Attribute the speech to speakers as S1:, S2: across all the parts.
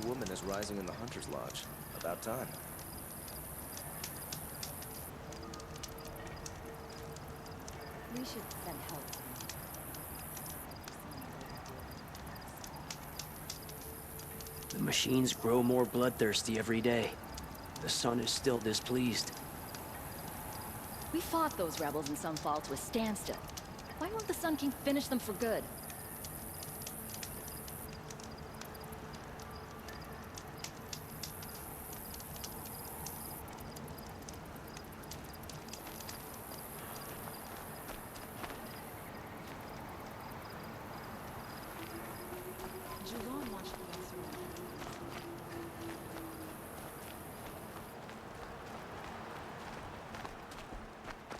S1: woman is rising in the Hunter's Lodge. About time.
S2: We should send help.
S3: The machines grow more bloodthirsty every day. The sun is still displeased.
S2: We fought those rebels in some faults with standstill. Why won't the Sun King finish them for good?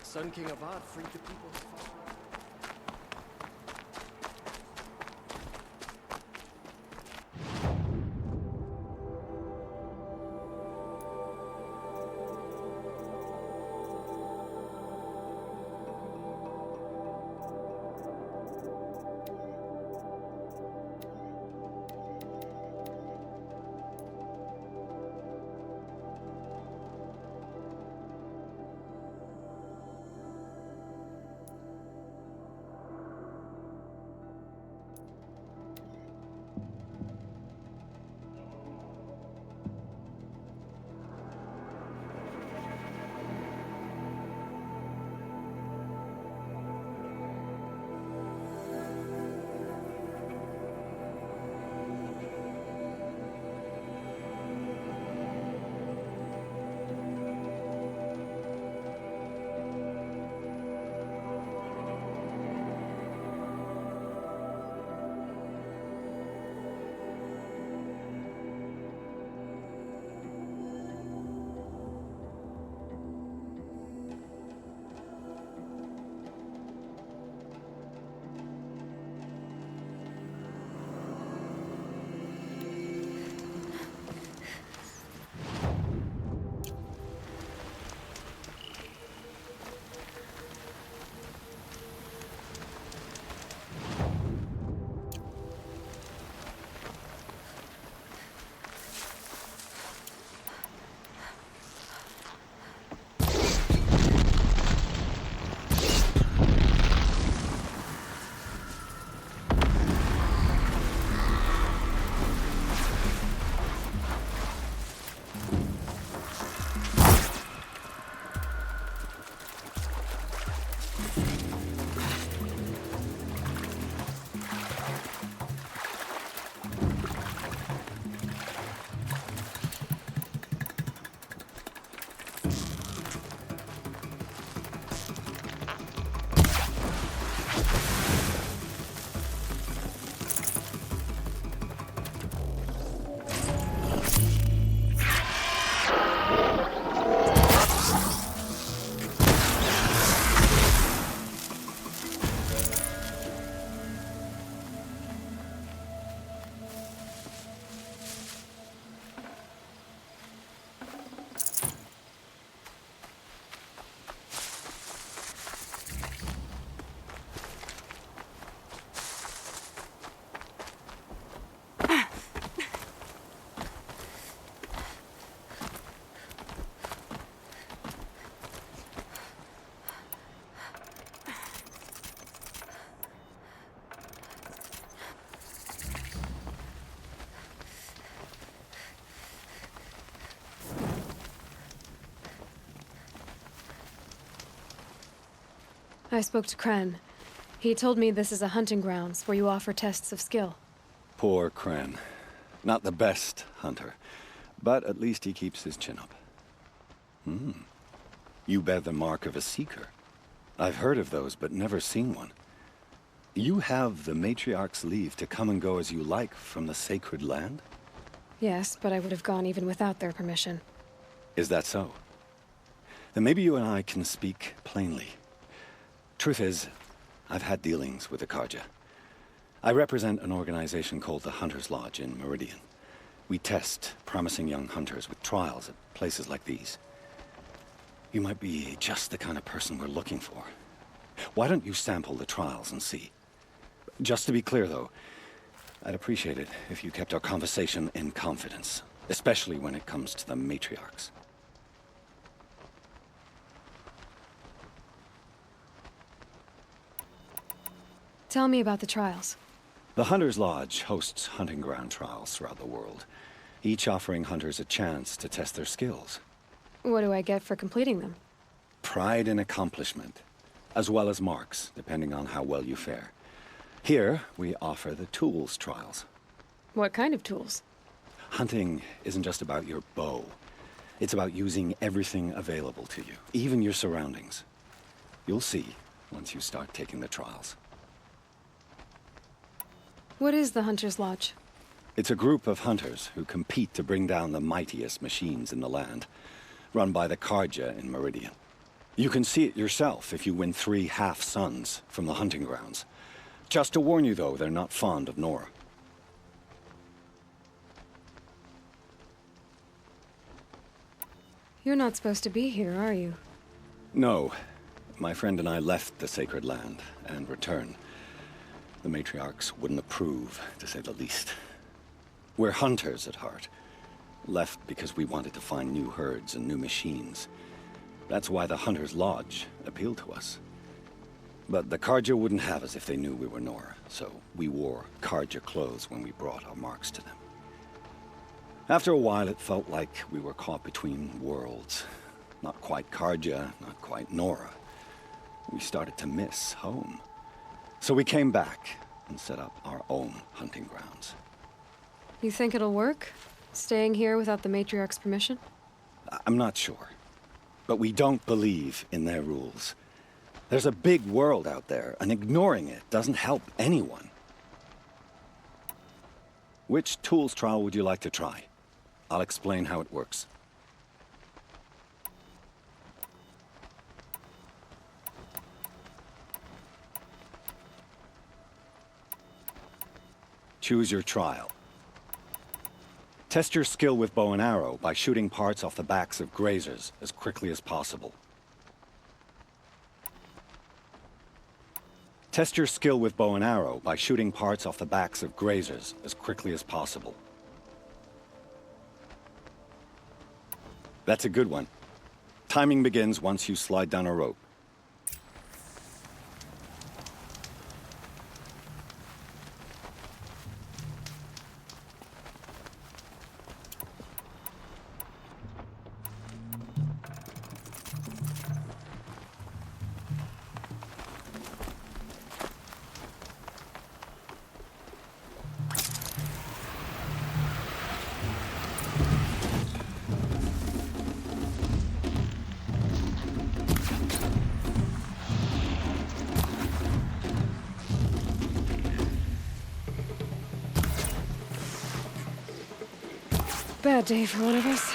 S1: Sun King Avad freed the people.
S4: I spoke to Kren. He told me this is a hunting grounds where you offer tests of skill.
S5: Poor Kren. Not the best hunter, but at least he keeps his chin up. You bear the mark of a seeker. I've heard of those, but never seen one. You have the Matriarch's leave to come and go as you like from the sacred land?
S4: Yes, but I would have gone even without their permission.
S5: Is that so? Then maybe you and I can speak plainly. Truth is, I've had dealings with the Karja. I represent an organization called the Hunter's Lodge in Meridian. We test promising young hunters with trials at places like these. You might be just the kind of person we're looking for. Why don't you sample the trials and see? Just to be clear, though, I'd appreciate it if you kept our conversation in confidence, especially when it comes to the matriarchs.
S4: Tell me about the trials.
S5: The Hunter's Lodge hosts hunting ground trials throughout the world, each offering hunters a chance to test their skills.
S4: What do I get for completing them?
S5: Pride in accomplishment, as well as marks, depending on how well you fare. Here, we offer the tools trials.
S4: What kind of tools?
S5: Hunting isn't just about your bow. It's about using everything available to you, even your surroundings. You'll see once you start taking the trials.
S4: What is the Hunter's Lodge?
S5: It's a group of hunters who compete to bring down the mightiest machines in the land, run by the Carja in Meridian. You can see it yourself if you win 3 half-suns from the hunting grounds. Just to warn you, though, they're not fond of Nora.
S4: You're not supposed to be here, are you?
S5: No. My friend and I left the sacred land and returned. The matriarchs wouldn't approve, to say the least. We're hunters at heart. Left because we wanted to find new herds and new machines. That's why the Hunter's Lodge appealed to us. But the Carja wouldn't have us if they knew we were Nora, so we wore Carja clothes when we brought our marks to them. After a while, it felt like we were caught between worlds. Not quite Carja, not quite Nora. We started to miss home. So we came back and set up our own hunting grounds.
S4: You think it'll work? Staying here without the matriarch's permission?
S5: I'm not sure. But we don't believe in their rules. There's a big world out there, and ignoring it doesn't help anyone. Which tools trial would you like to try? I'll explain how it works. Choose your trial. Test your skill with bow and arrow by shooting parts off the backs of grazers as quickly as possible. Test your skill with bow and arrow by shooting parts off the backs of grazers as quickly as possible. That's a good one. Timing begins once you slide down a rope.
S4: Bad day for one of us.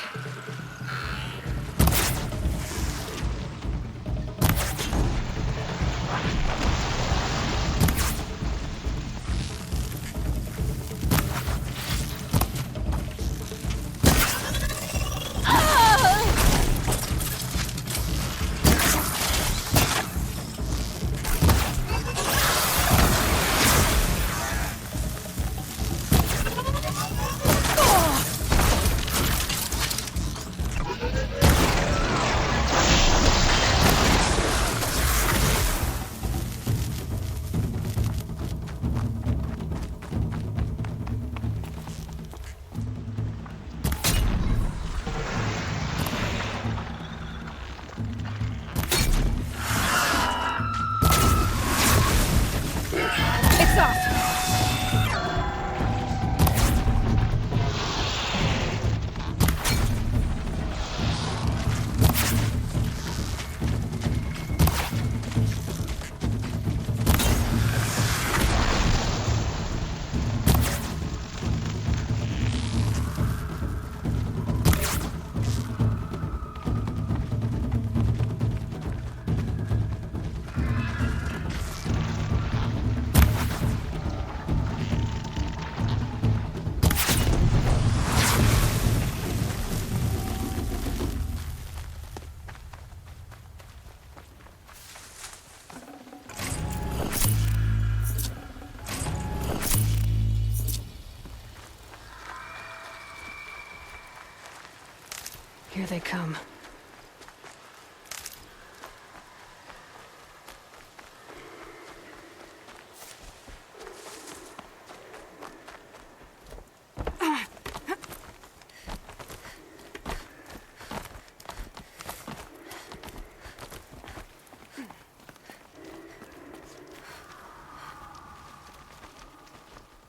S4: Here they come.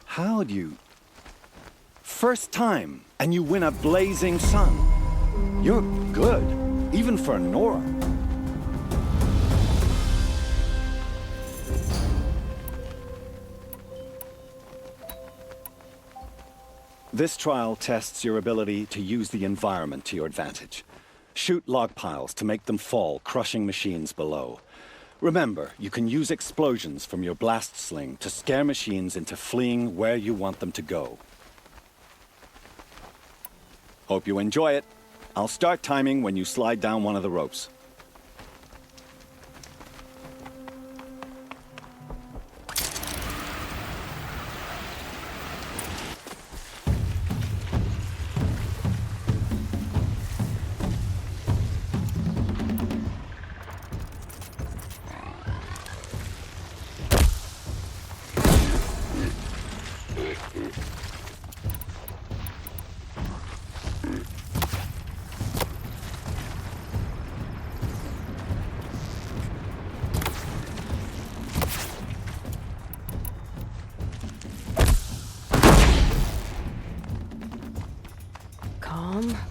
S5: How'd you... First time, and you win a blazing sun. You're good, even for Nora. This trial tests your ability to use the environment to your advantage. Shoot log piles to make them fall, crushing machines below. Remember, you can use explosions from your blast sling to scare machines into fleeing where you want them to go. Hope you enjoy it. I'll start timing when you slide down one of the ropes.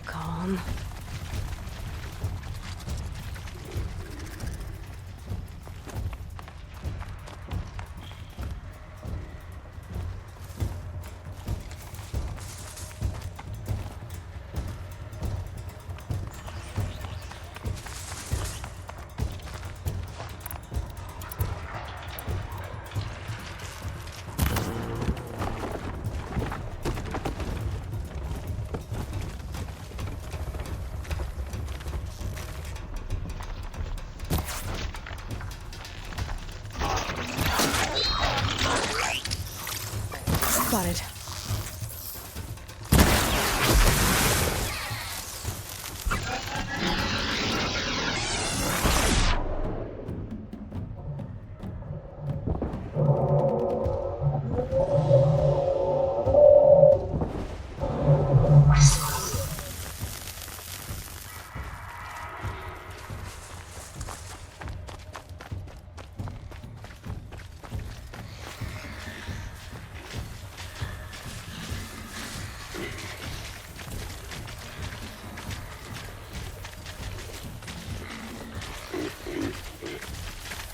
S4: Calm. Spotted.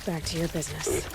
S4: Back to your business.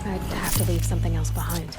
S4: I'd have to leave something else behind.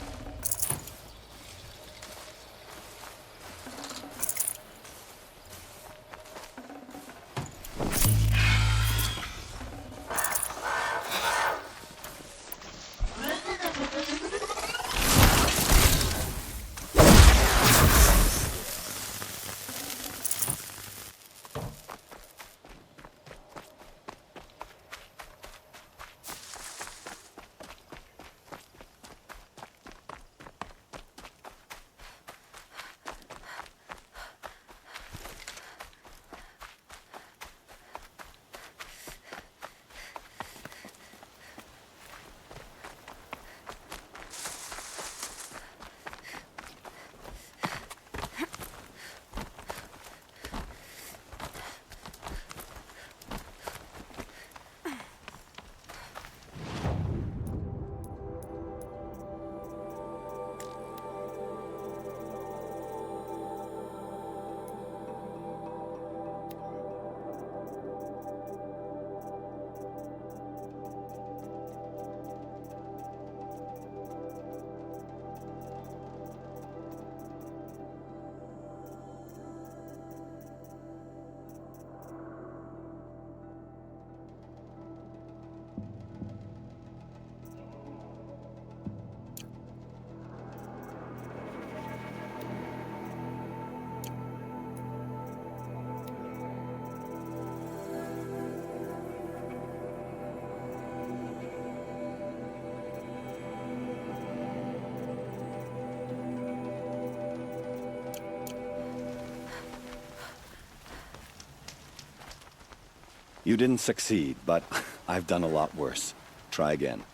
S5: You didn't succeed, but I've done a lot worse. Try again.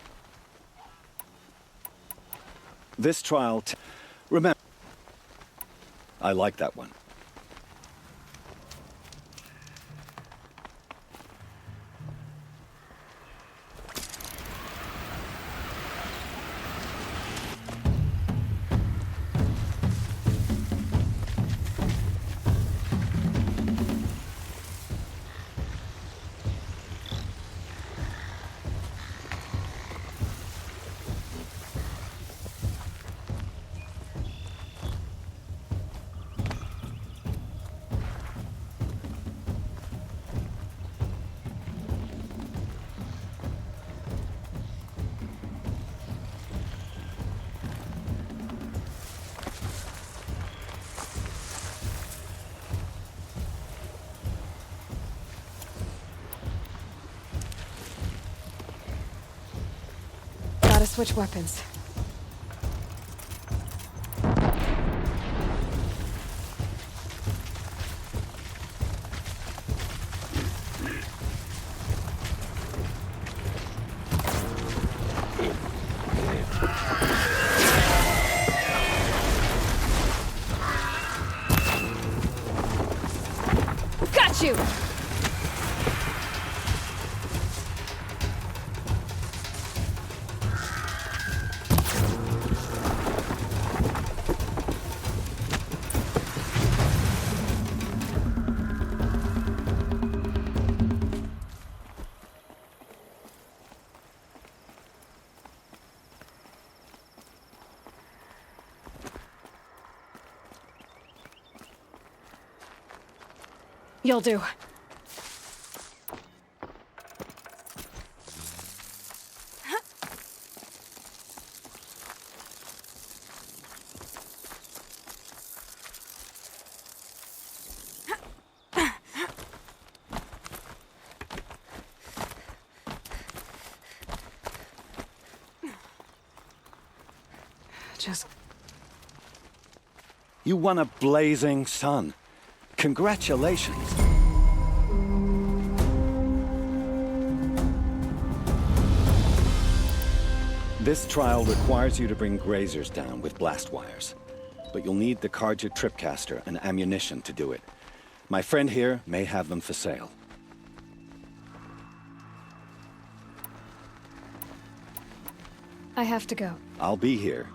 S5: This trial... Remember... I like that one.
S4: Gotta switch weapons. Got you! You'll do. Just...
S5: You won a blazing sun. Congratulations. This trial requires you to bring grazers down with blast wires. But you'll need the Karja tripcaster and ammunition to do it. My friend here may have them for sale.
S4: I have to go.
S5: I'll be here.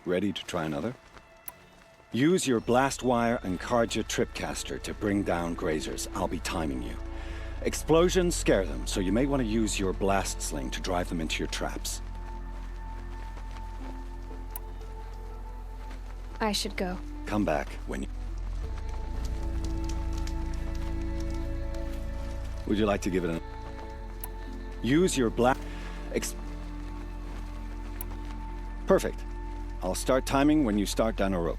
S5: Ready to try another? Use your blast wire and Karja tripcaster to bring down grazers. I'll be timing you. Explosions scare them, so you may want to use your blast sling to drive them into your traps.
S4: I should go.
S5: Come back when you... Would you like to give it an... Use your blast... Perfect. I'll start timing when you start down a rope.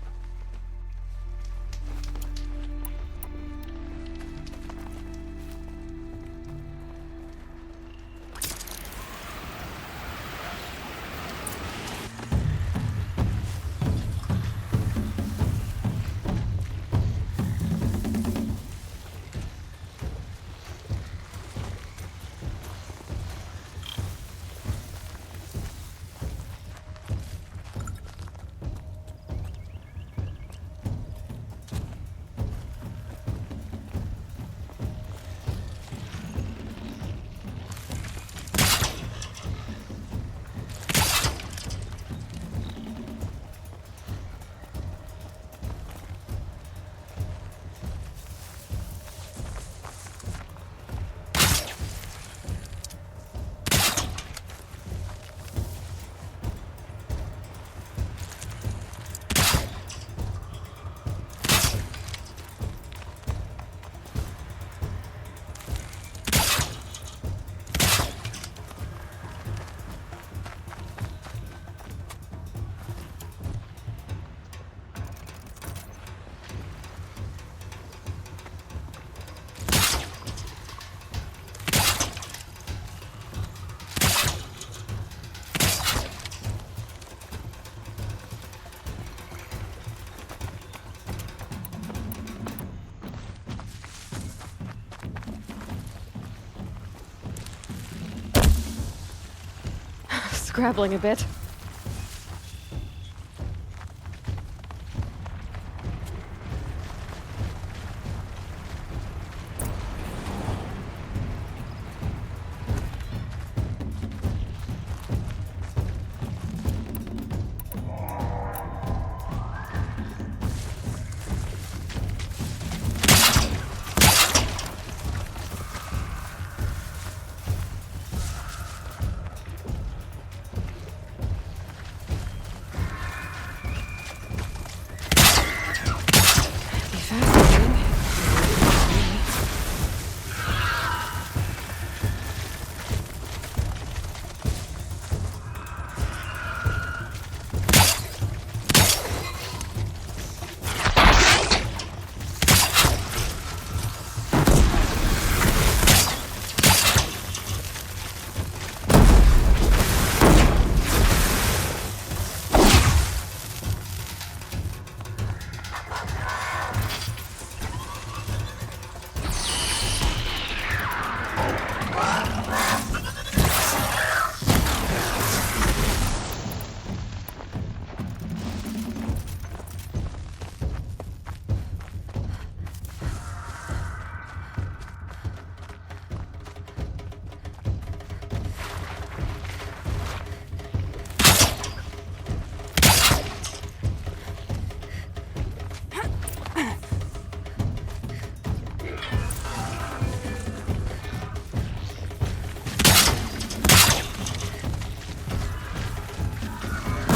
S4: scrabbling a bit. Be fascinating.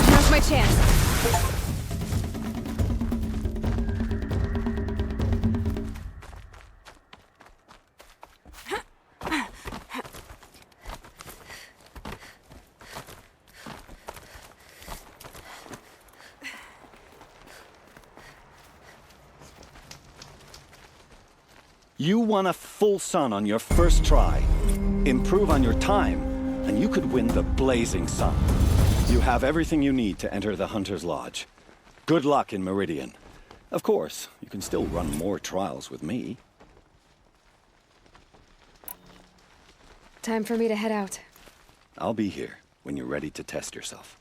S4: Now's my chance.
S5: You won a full sun on your first try. Improve on your time, and you could win the Blazing Sun. You have everything you need to enter the Hunter's Lodge. Good luck in Meridian. Of course, you can still run more trials with me.
S4: Time for me to head out.
S5: I'll be here when you're ready to test yourself.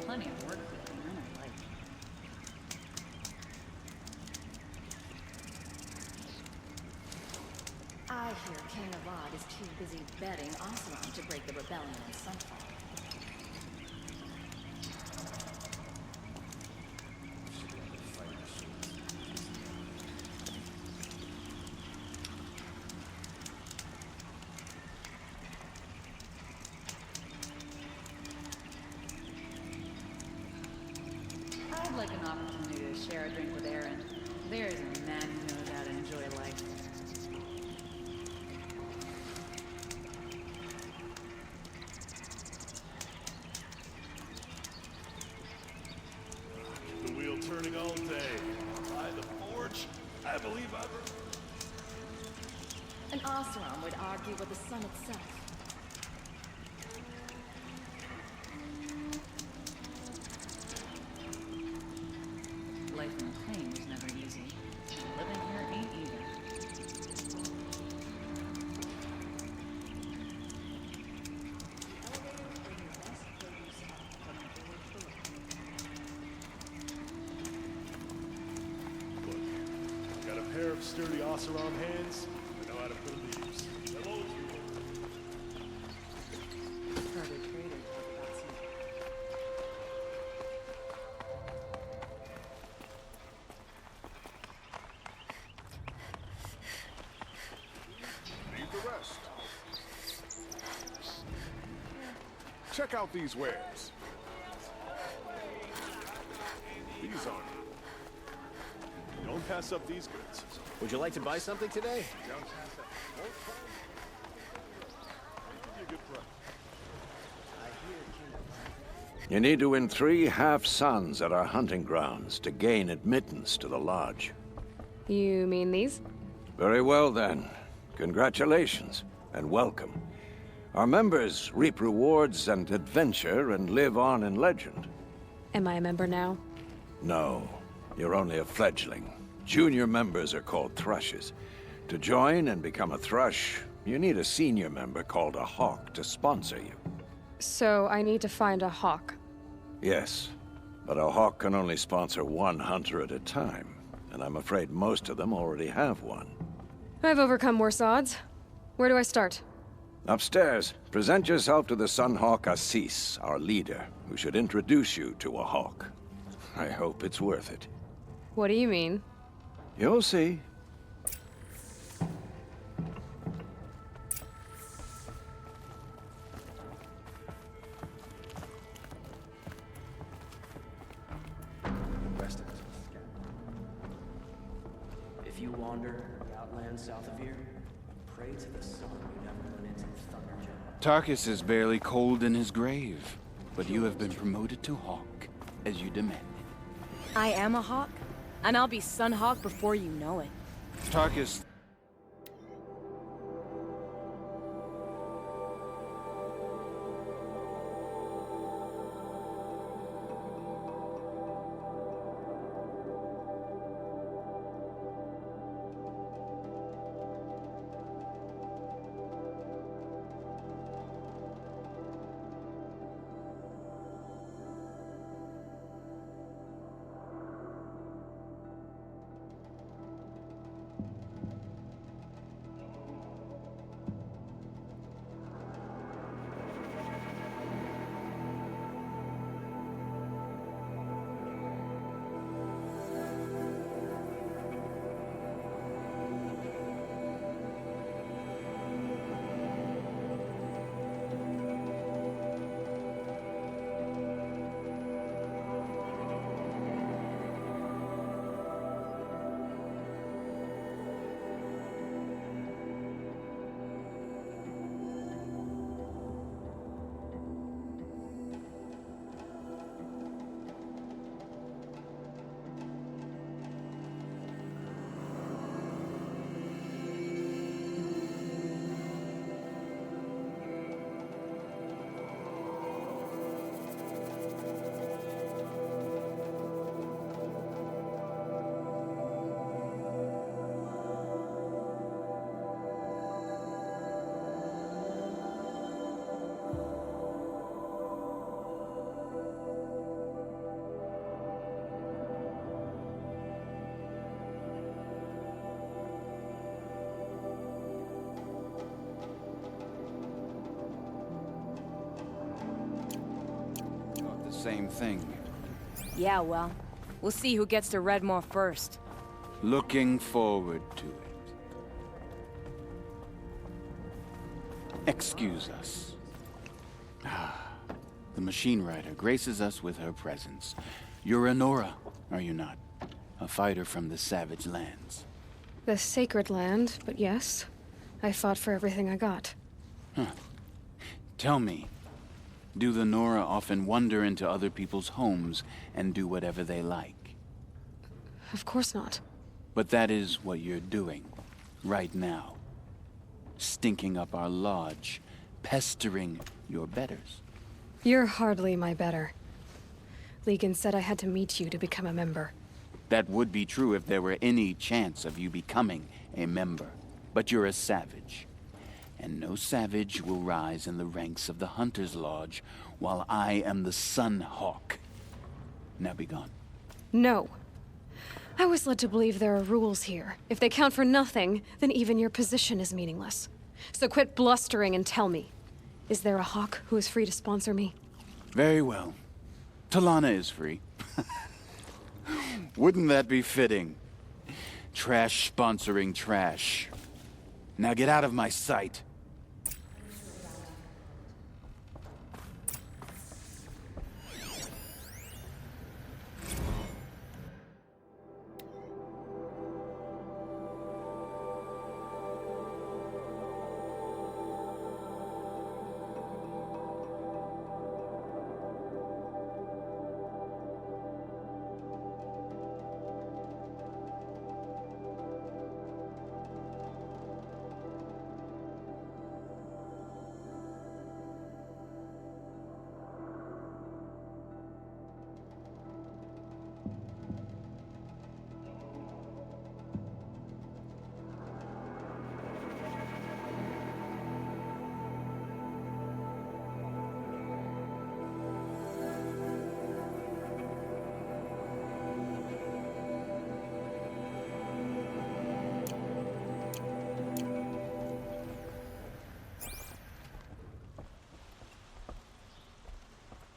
S2: Plenty of work with them, like. I hear King of Avad is too busy betting Oseram to break the rebellion in Sunfall. I'd like an opportunity to share a drink with Aaron. There's a man who knows how to enjoy life.
S6: The wheel turning all day. By the forge, I believe I've...
S2: An Oseram would argue with the sun itself. Life in the plane was never easy. Living here ain't either.
S6: Look, I got a pair of sturdy Oseram hands. I know how to put them to use. Hello,
S2: Probably traded for the Oseram.
S7: Leave the rest. Check out these wares. These aren't.
S6: don't pass up these goods.
S3: Would you like to buy something today?
S7: Don't pass up. Won't find. I'll give you a good price.
S8: You need to win 3 half-suns at our hunting grounds to gain admittance to the lodge.
S4: You mean these?
S8: Very well, then. Congratulations, and welcome. Our members reap rewards and adventure and live on in legend.
S4: Am I a member now?
S8: No, you're only a fledgling. Junior members are called thrushes. To join and become a thrush, you need a senior member called a hawk to sponsor you.
S4: So I need to find a hawk.
S8: Yes, but a hawk can only sponsor 1 hunter at a time, and I'm afraid most of them already have one.
S4: I've overcome worse odds. Where do I start?
S8: Upstairs, present yourself to the Sunhawk Assis, our leader, who should introduce you to a hawk. I hope it's worth it.
S4: What do you mean?
S8: You'll see.
S3: If you wander the outlands south of here, pray to the sun you never run into Thunderjaw.
S9: Tarkus is barely cold in his grave, but you have been promoted to Hawk, as you demanded.
S10: I am a hawk, and I'll be Sunhawk before you know it.
S9: Tarkus... same thing.
S10: Yeah, well, we'll see who gets to Redmore first.
S9: Looking forward to it. Excuse us. The machine rider graces us with her presence. You're a Nora, are you not? A fighter from the Savage Lands.
S4: The sacred land, but yes. I fought for everything I got.
S9: Tell me, do the Nora often wander into other people's homes and do whatever they like?
S4: Of course not.
S9: But that is what you're doing, right now. Stinking up our lodge, pestering your betters.
S4: You're hardly my better. Legan said I had to meet you to become a member.
S9: That would be true if there were any chance of you becoming a member. But you're a savage. And no savage will rise in the ranks of the Hunter's Lodge while I am the Sun Hawk. Now be gone.
S4: No. I was led to believe there are rules here. If they count for nothing, then even your position is meaningless. So quit blustering and tell me. Is there a Hawk who is free to sponsor me?
S9: Very well. Talana is free. Wouldn't that be fitting? Trash sponsoring trash. Now get out of my sight.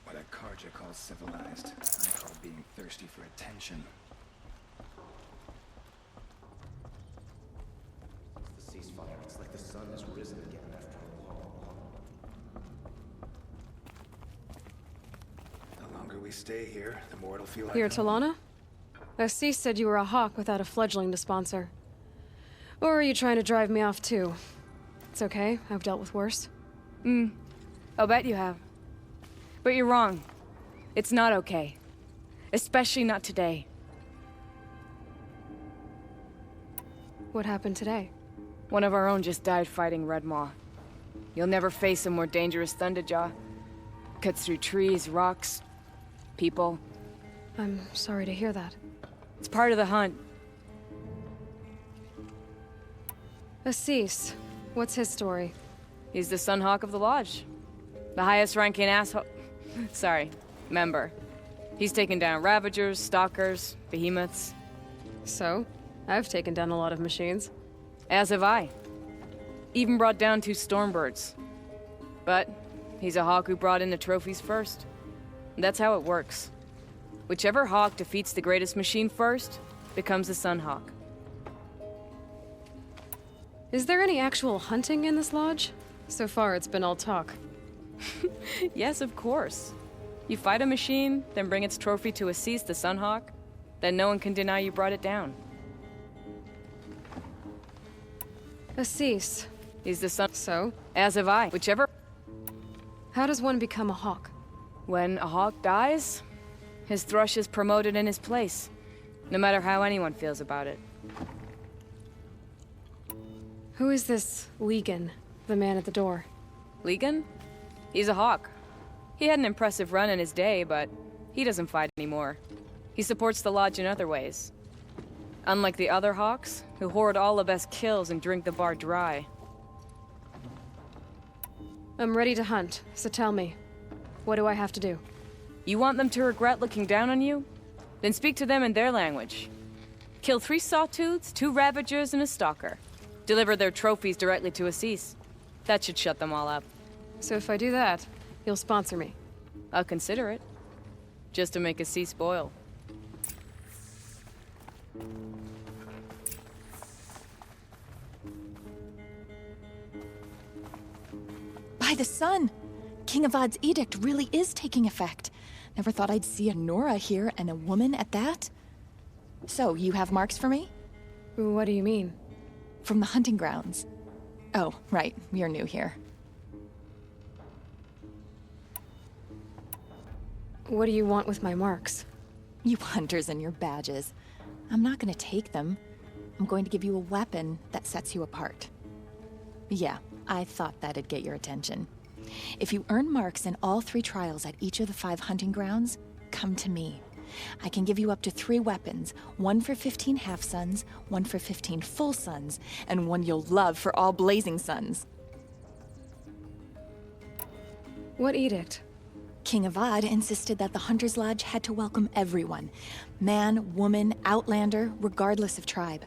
S1: What a Karja calls civilized, I call being thirsty for attention. It's the ceasefire. It's like the sun has risen again after a long, long. The longer we stay here, the more it'll feel like
S4: Here,
S1: home.
S4: Talana? Assis said you were a Hawk without a fledgling to sponsor. Or are you trying to drive me off too? It's okay, I've dealt with worse.
S10: I'll bet you have. But you're wrong. It's not okay. Especially not today.
S4: What happened today?
S10: One of our own just died fighting Red Maw. You'll never face a more dangerous Thunderjaw. Cuts through trees, rocks, people.
S4: I'm sorry to hear that.
S10: It's part of the hunt.
S4: Assis, what's his story?
S10: He's the Sunhawk of the Lodge. The highest ranking asshole... Sorry, member. He's taken down Ravagers, Stalkers, Behemoths.
S4: So? I've taken down a lot of machines.
S10: As have I. Even brought down 2 Stormbirds. But he's a Hawk who brought in the trophies first. That's how it works. Whichever Hawk defeats the greatest machine first, becomes the Sunhawk.
S4: Is there any actual hunting in this lodge? So far, it's been all talk.
S10: Yes, of course. You fight a machine, then bring its trophy to Assis, the Sunhawk, then no one can deny you brought it down.
S4: Assis.
S10: He's the Sun...
S4: So?
S10: As have I. Whichever...
S4: How does one become a Hawk?
S10: When a Hawk dies, his thrush is promoted in his place, no matter how anyone feels about it.
S4: Who is this Legan, the man at the door?
S10: Legan? He's a Hawk. He had an impressive run in his day, but he doesn't fight anymore. He supports the Lodge in other ways. Unlike the other Hawks, who hoard all the best kills and drink the bar dry.
S4: I'm ready to hunt, so tell me. What do I have to do?
S10: You want them to regret looking down on you? Then speak to them in their language. Kill 3 Sawtooths, 2 Ravagers, and a Stalker. Deliver their trophies directly to Assis. That should shut them all up.
S4: So if I do that, you'll sponsor me.
S10: I'll consider it. just to make a sea spoil.
S11: By the sun! King Avad's edict really is taking effect. Never thought I'd see a Nora here, and a woman at that. So, you have marks for me?
S4: What do you mean?
S11: From the hunting grounds. Oh, right. You're new here.
S4: What do you want with my marks?
S11: You hunters and your badges. I'm not gonna take them. I'm going to give you a weapon that sets you apart. Yeah, I thought that'd get your attention. If you earn marks in all 3 trials at each of the 5 hunting grounds, come to me. I can give you up to 3 weapons, 1 for 15 half-suns, 1 for 15 full suns, and 1 you'll love for all blazing suns.
S4: What edict?
S11: King Avad insisted that the Hunter's Lodge had to welcome everyone. Man, woman, outlander, regardless of tribe.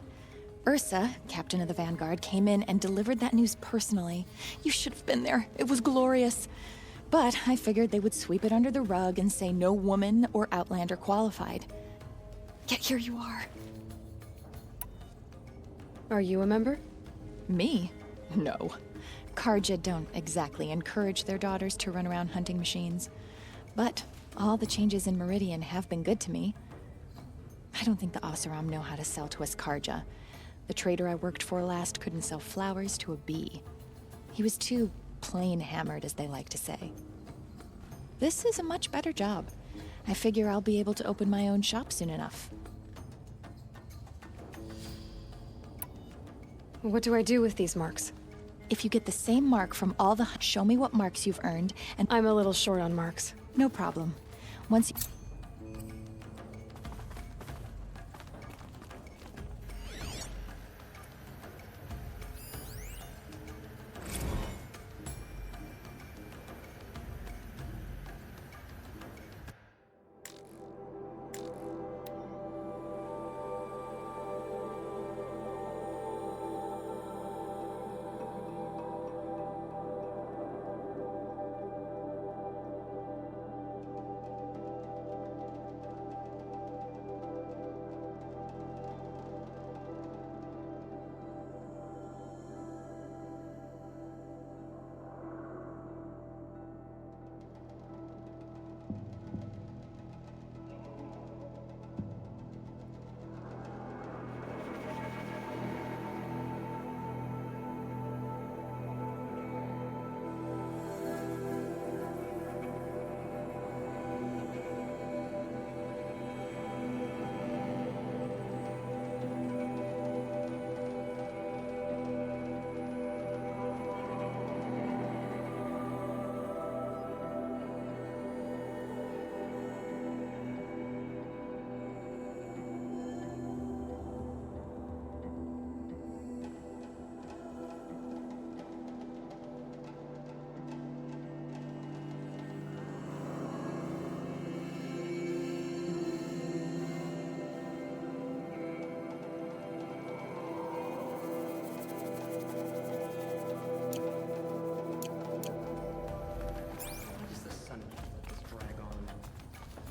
S11: Ursa, captain of the Vanguard, came in and delivered that news personally. You should have been there. It was glorious. But I figured they would sweep it under the rug and say no woman or outlander qualified. Yet here you are.
S4: Are you a member?
S11: Me? No. Karja don't exactly encourage their daughters to run around hunting machines. But all the changes in Meridian have been good to me. I don't think the Oseram know how to sell to us Karja. The trader I worked for last couldn't sell flowers to a bee. He was too plain hammered, as they like to say. This is a much better job. I figure I'll be able to open my own shop soon enough.
S4: What do I do with these marks?
S11: If you get the same mark from all the... Show me what marks you've earned, and...
S4: I'm a little short on marks.
S11: No problem. Once you...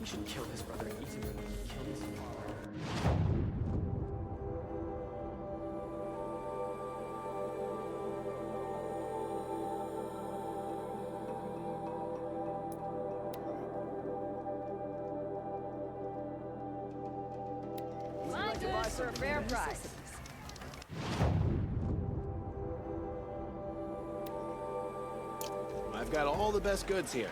S3: He should kill his brother easier than he killed his father.
S2: My goods for a fair price.
S12: I've got all the best goods here.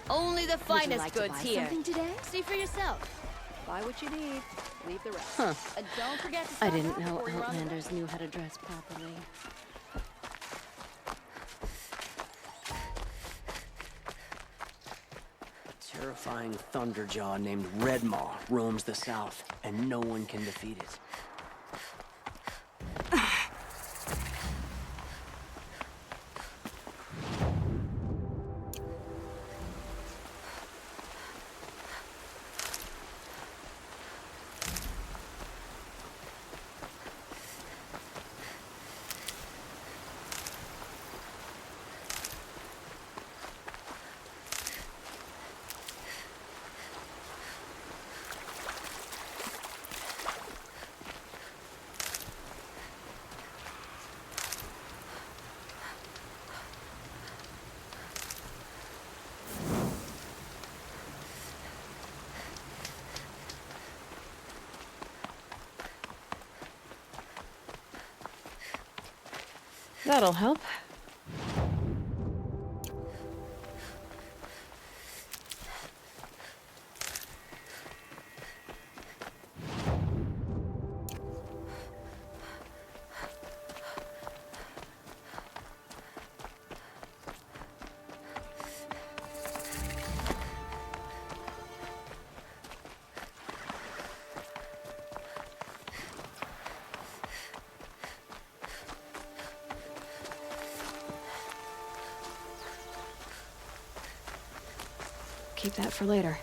S2: Only the Would you finest like to goods buy here. Something today? See for yourself. Buy what you need. Leave the rest.
S13: Huh.
S2: Don't forget to
S13: I
S2: stock
S13: didn't
S2: up
S13: know
S2: before you run out.
S13: Outlanders knew how to dress properly.
S3: Terrifying thunderjaw named Redmaw roams the south, and no one can defeat it.
S4: That'll help. Keep that for later.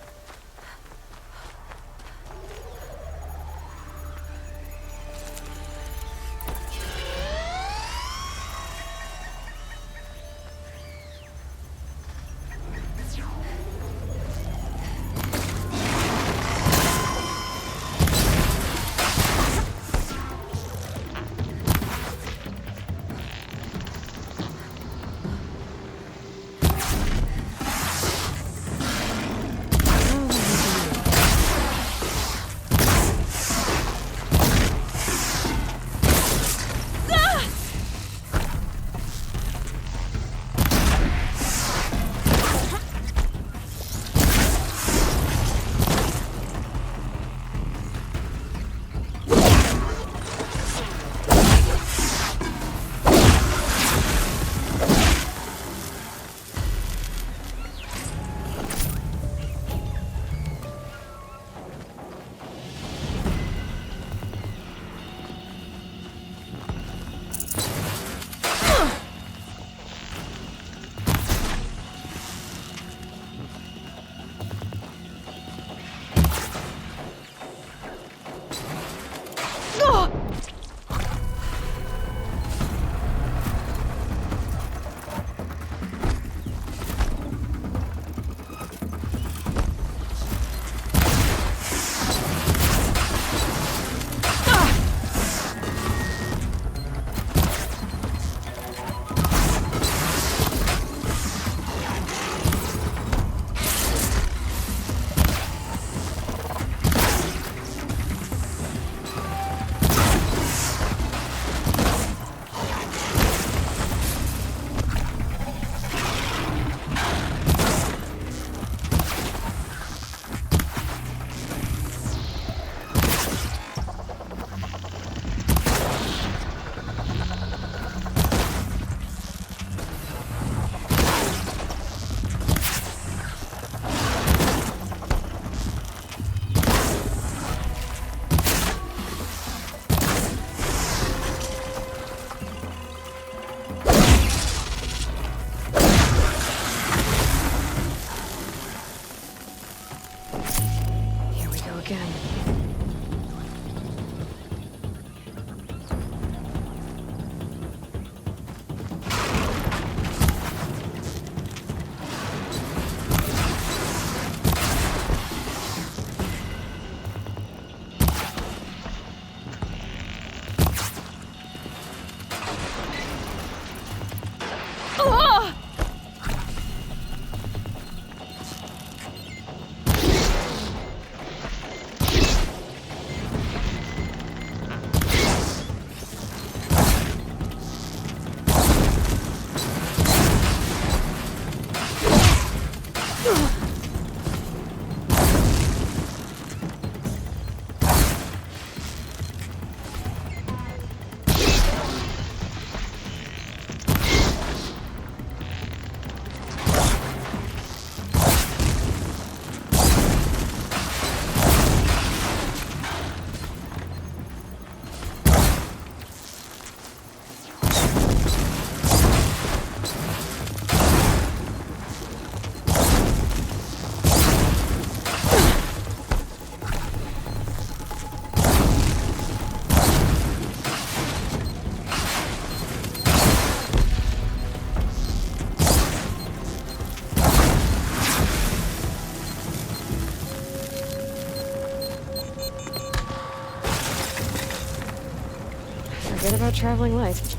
S4: Forget about traveling light.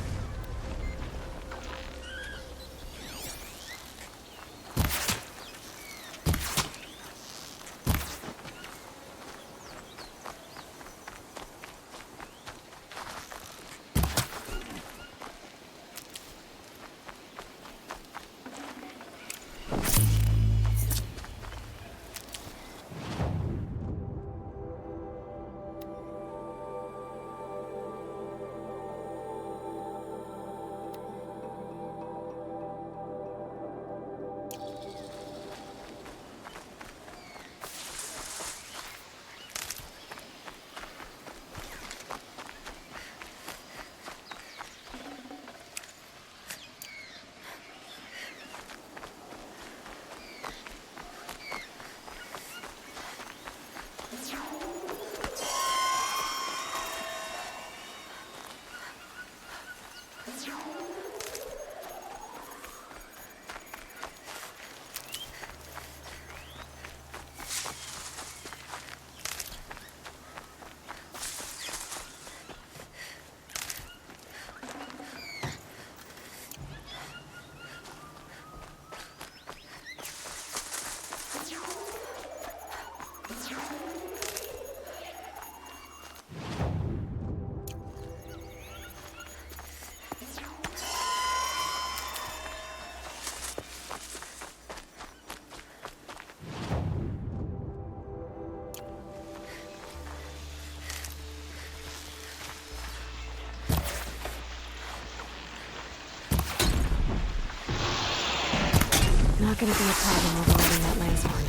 S4: Not gonna be a problem overriding that lance horn.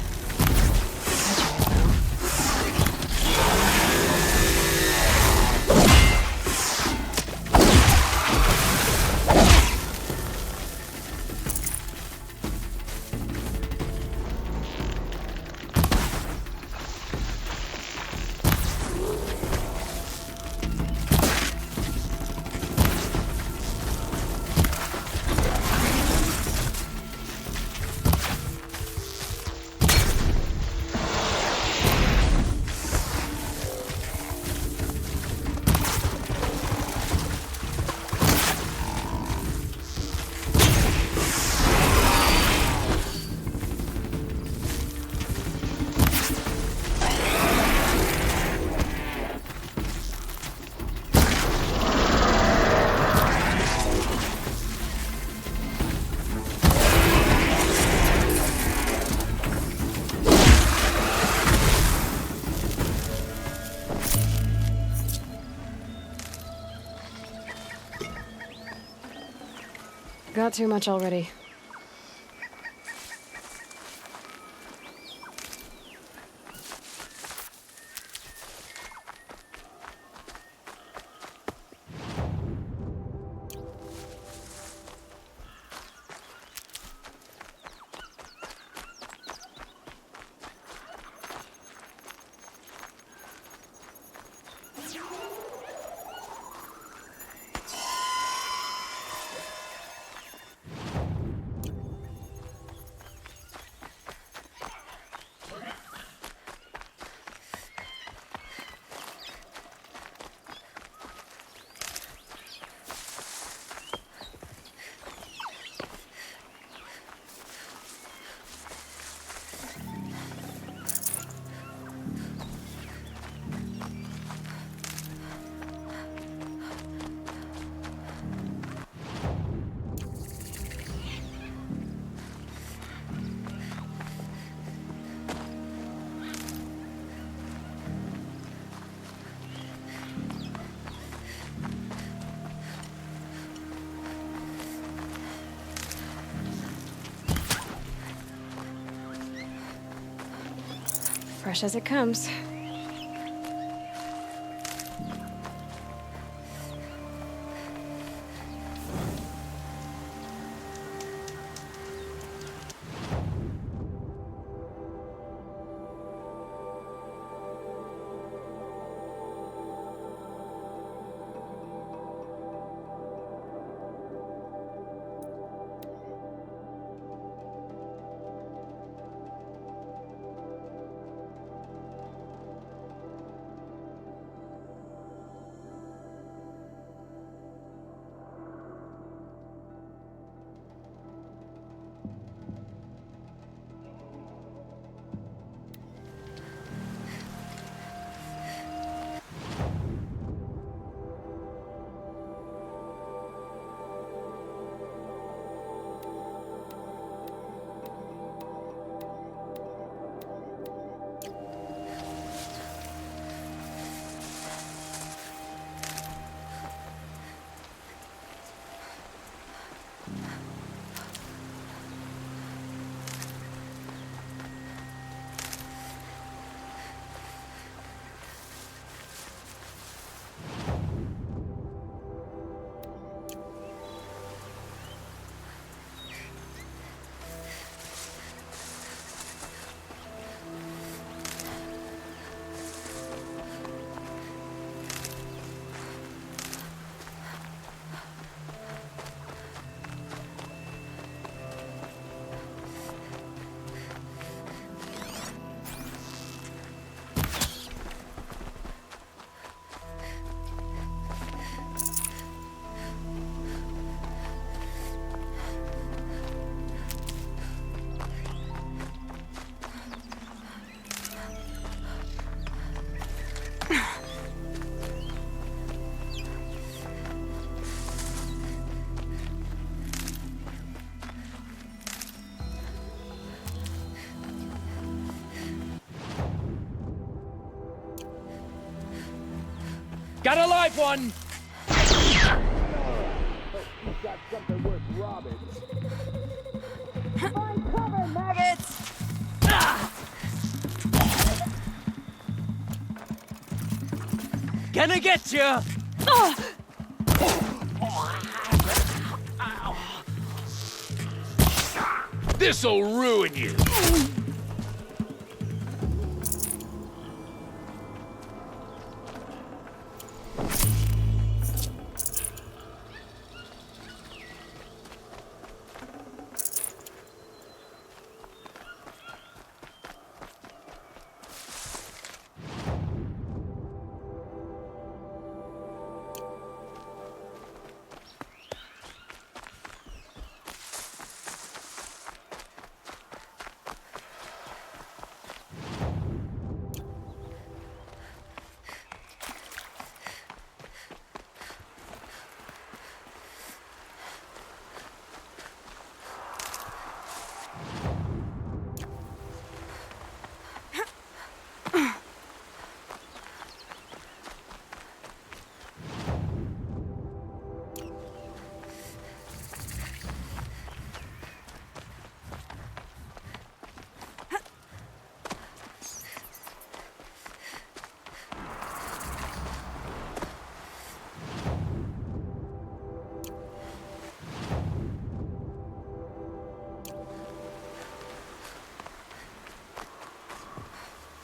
S4: Catching it, though. Got too much already. Fresh as it comes.
S3: Got a live one!
S7: Got something worth robbing.
S12: Find cover!
S3: Gonna get you!
S12: This'll ruin you!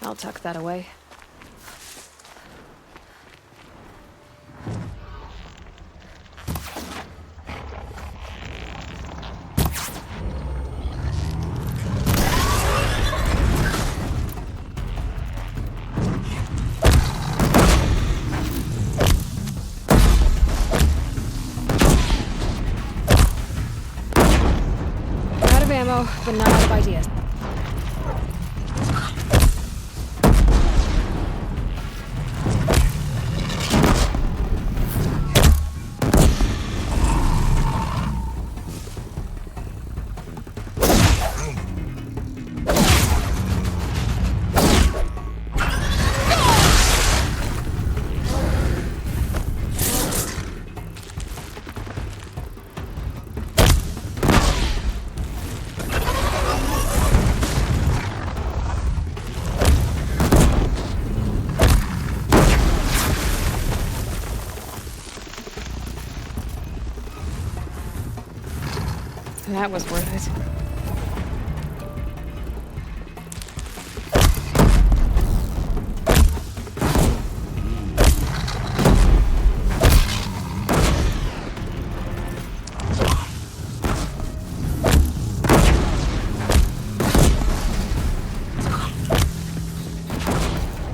S4: I'll tuck that away. Out of ammo, but not out of ideas. That was worth it.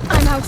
S4: I'm out.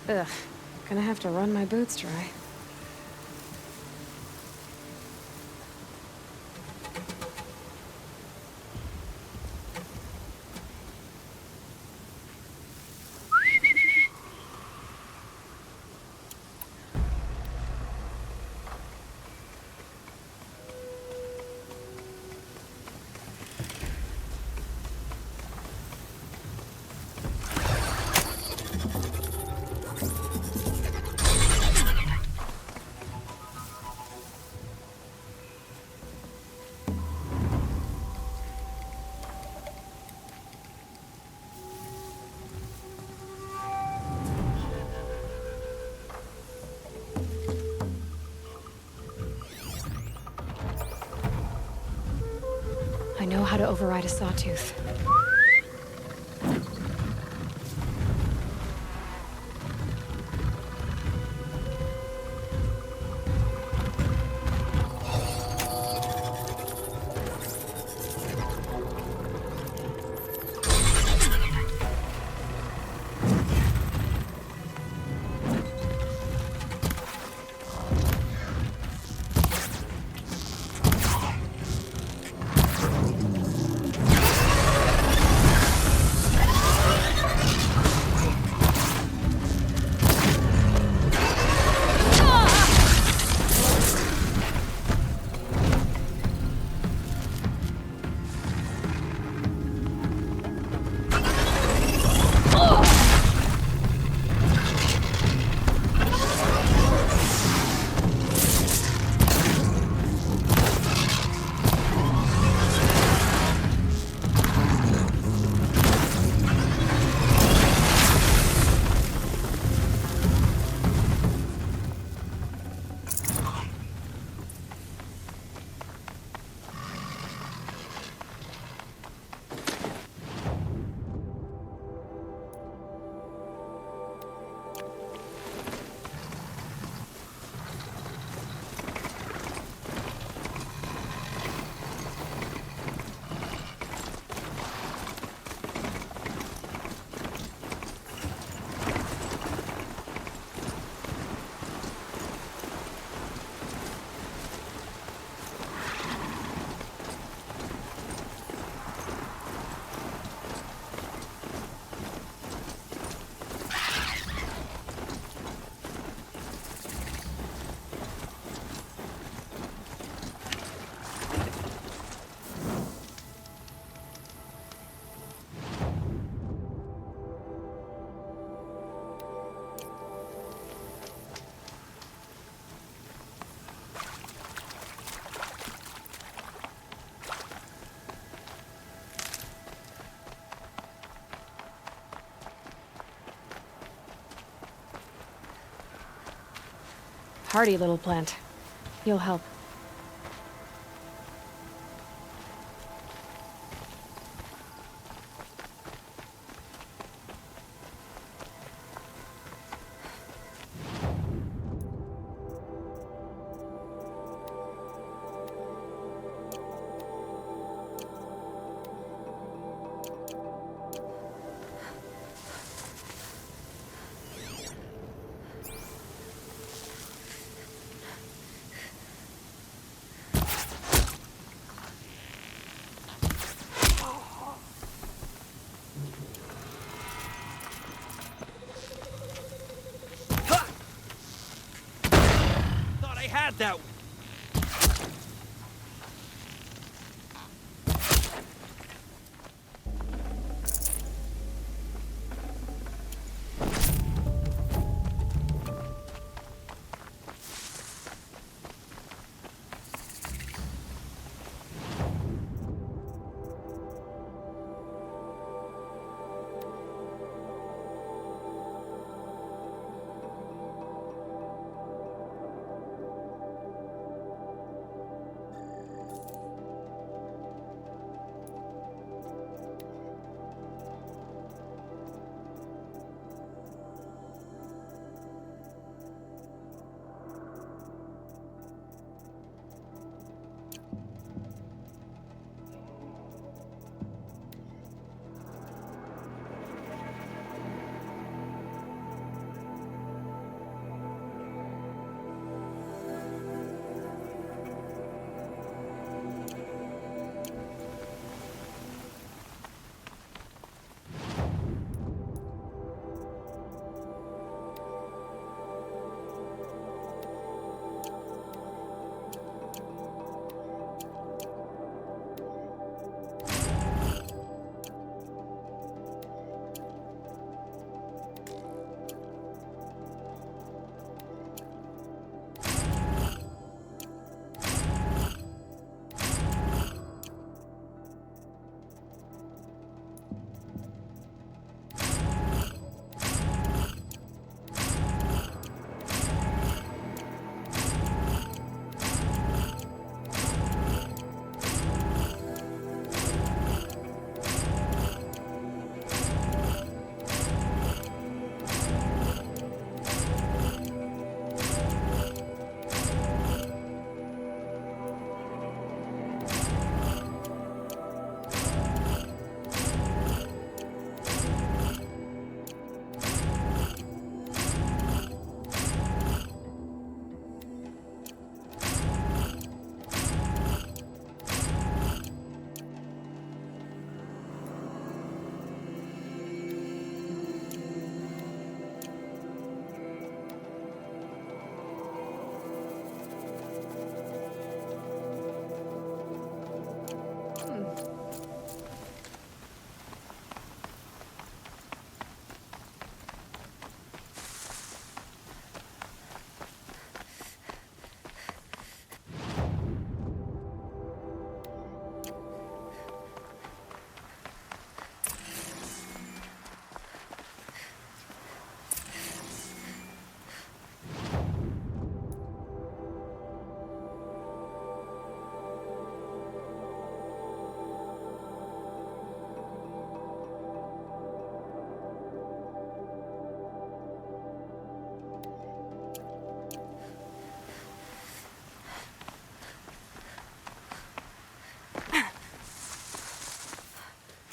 S4: Ugh, gonna have to run my boots dry. I know how to override a sawtooth. Hardy little plant. You'll help.
S3: Had that.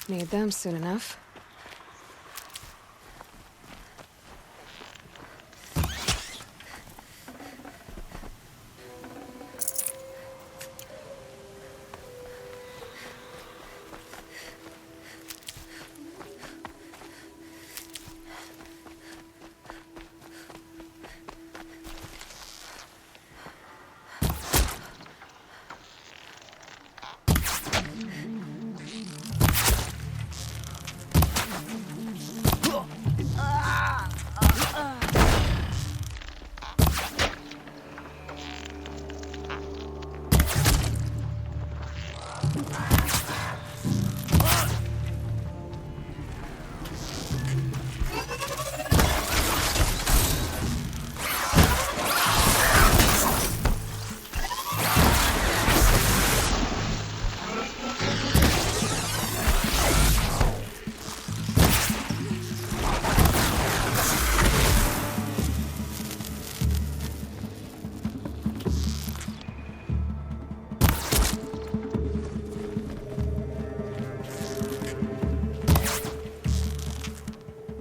S4: Need them soon enough.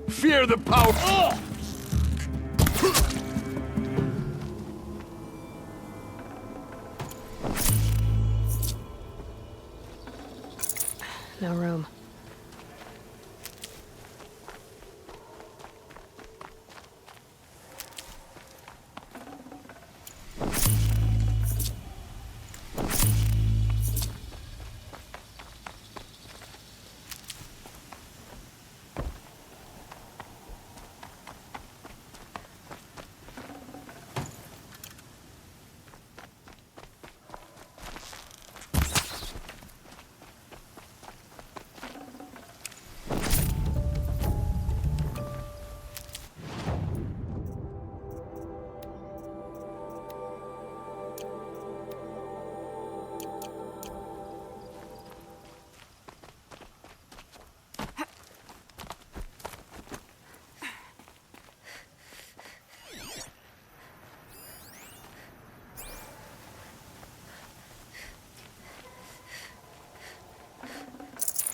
S12: Fear the power. Oh!
S4: No room.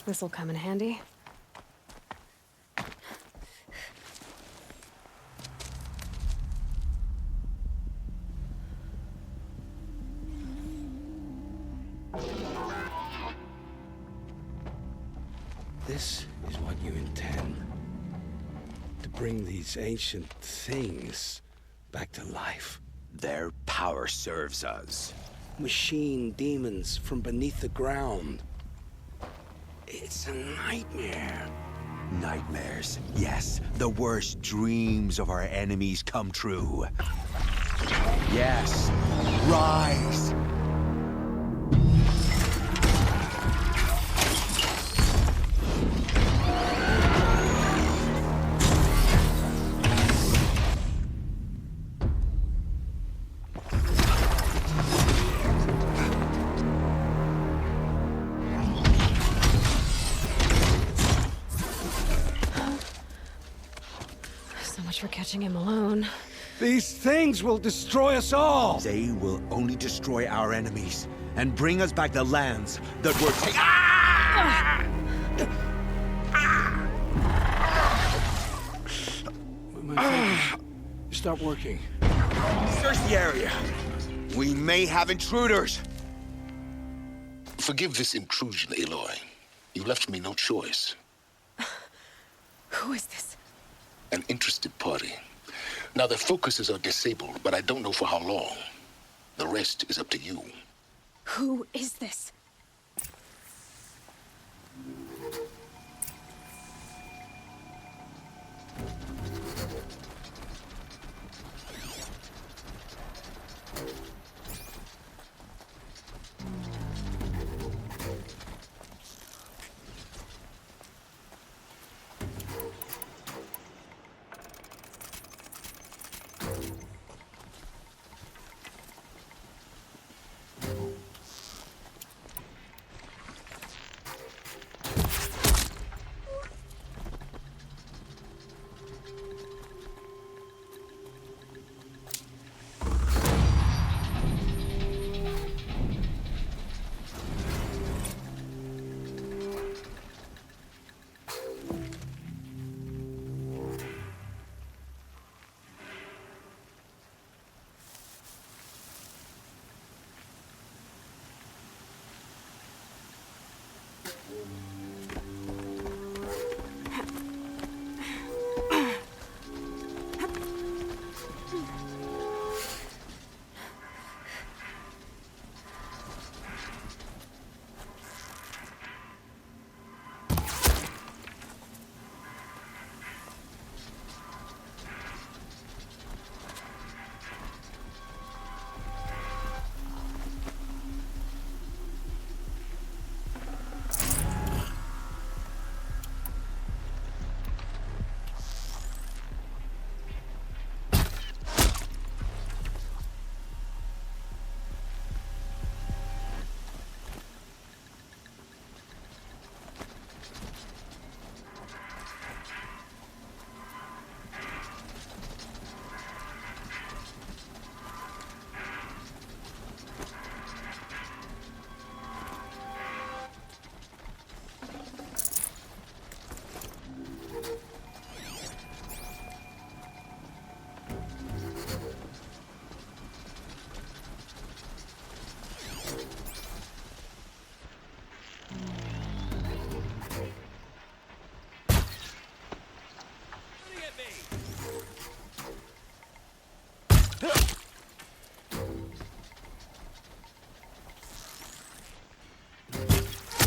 S4: This'll come in handy.
S13: This is what you intend. To bring these ancient things back to life.
S14: Their power serves us.
S13: Machine demons from beneath the ground. It's a nightmare.
S14: Nightmares, yes. The worst dreams of our enemies come true. Yes, rise!
S4: So much for catching him alone.
S13: These things will destroy us all!
S14: They will only destroy our enemies and bring us back the lands that were taken. Ah!
S13: My fingers stop working.
S14: Search the area. We may have intruders.
S15: Forgive this intrusion, Aloy. You left me no choice.
S4: Who is this?
S15: An interested party. Now, their focuses are disabled, but I don't know for how long. The rest is up to you.
S4: Who is this?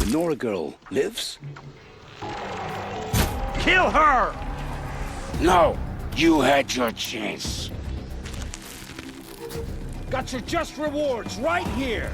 S13: The Nora girl lives?
S12: Kill her!
S16: No, you had your chance.
S12: Got your just rewards right here!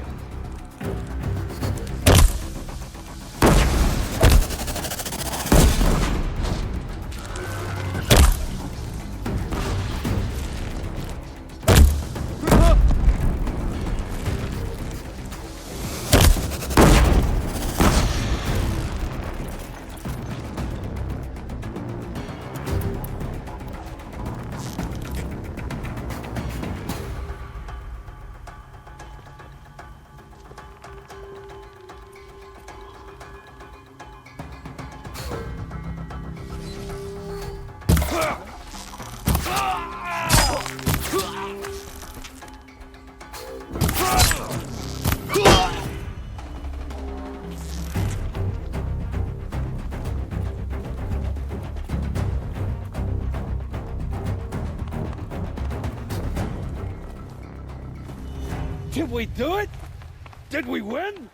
S12: Did we do it? Did we win?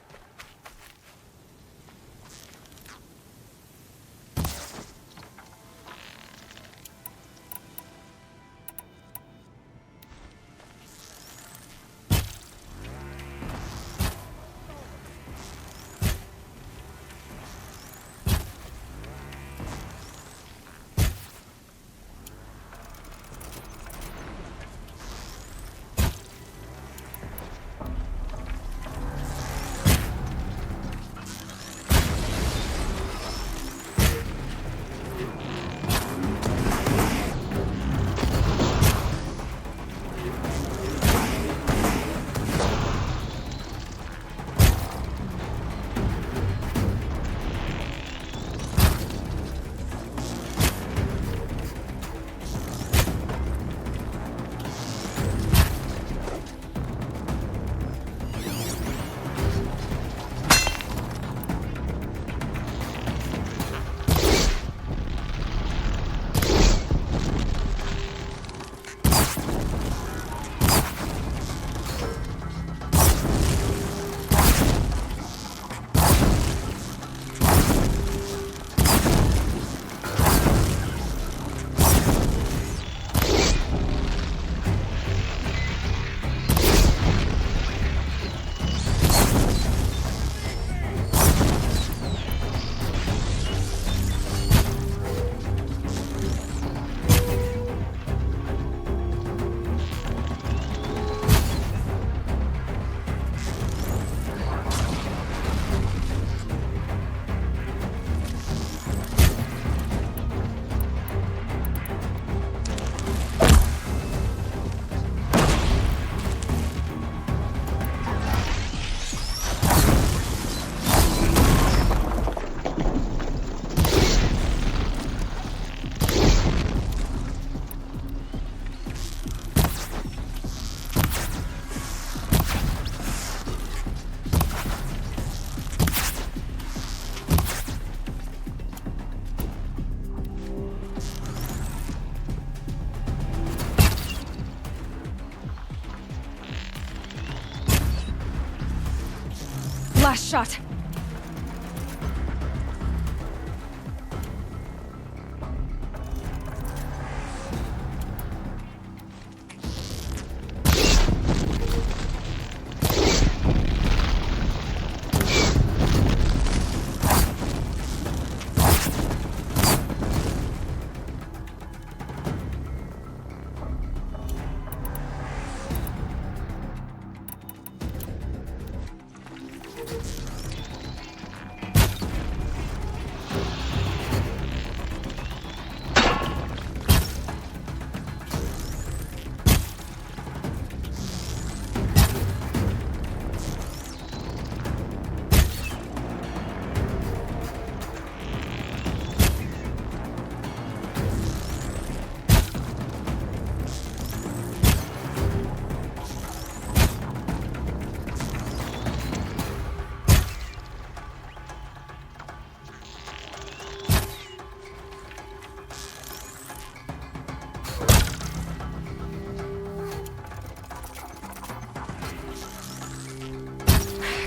S4: Last shot.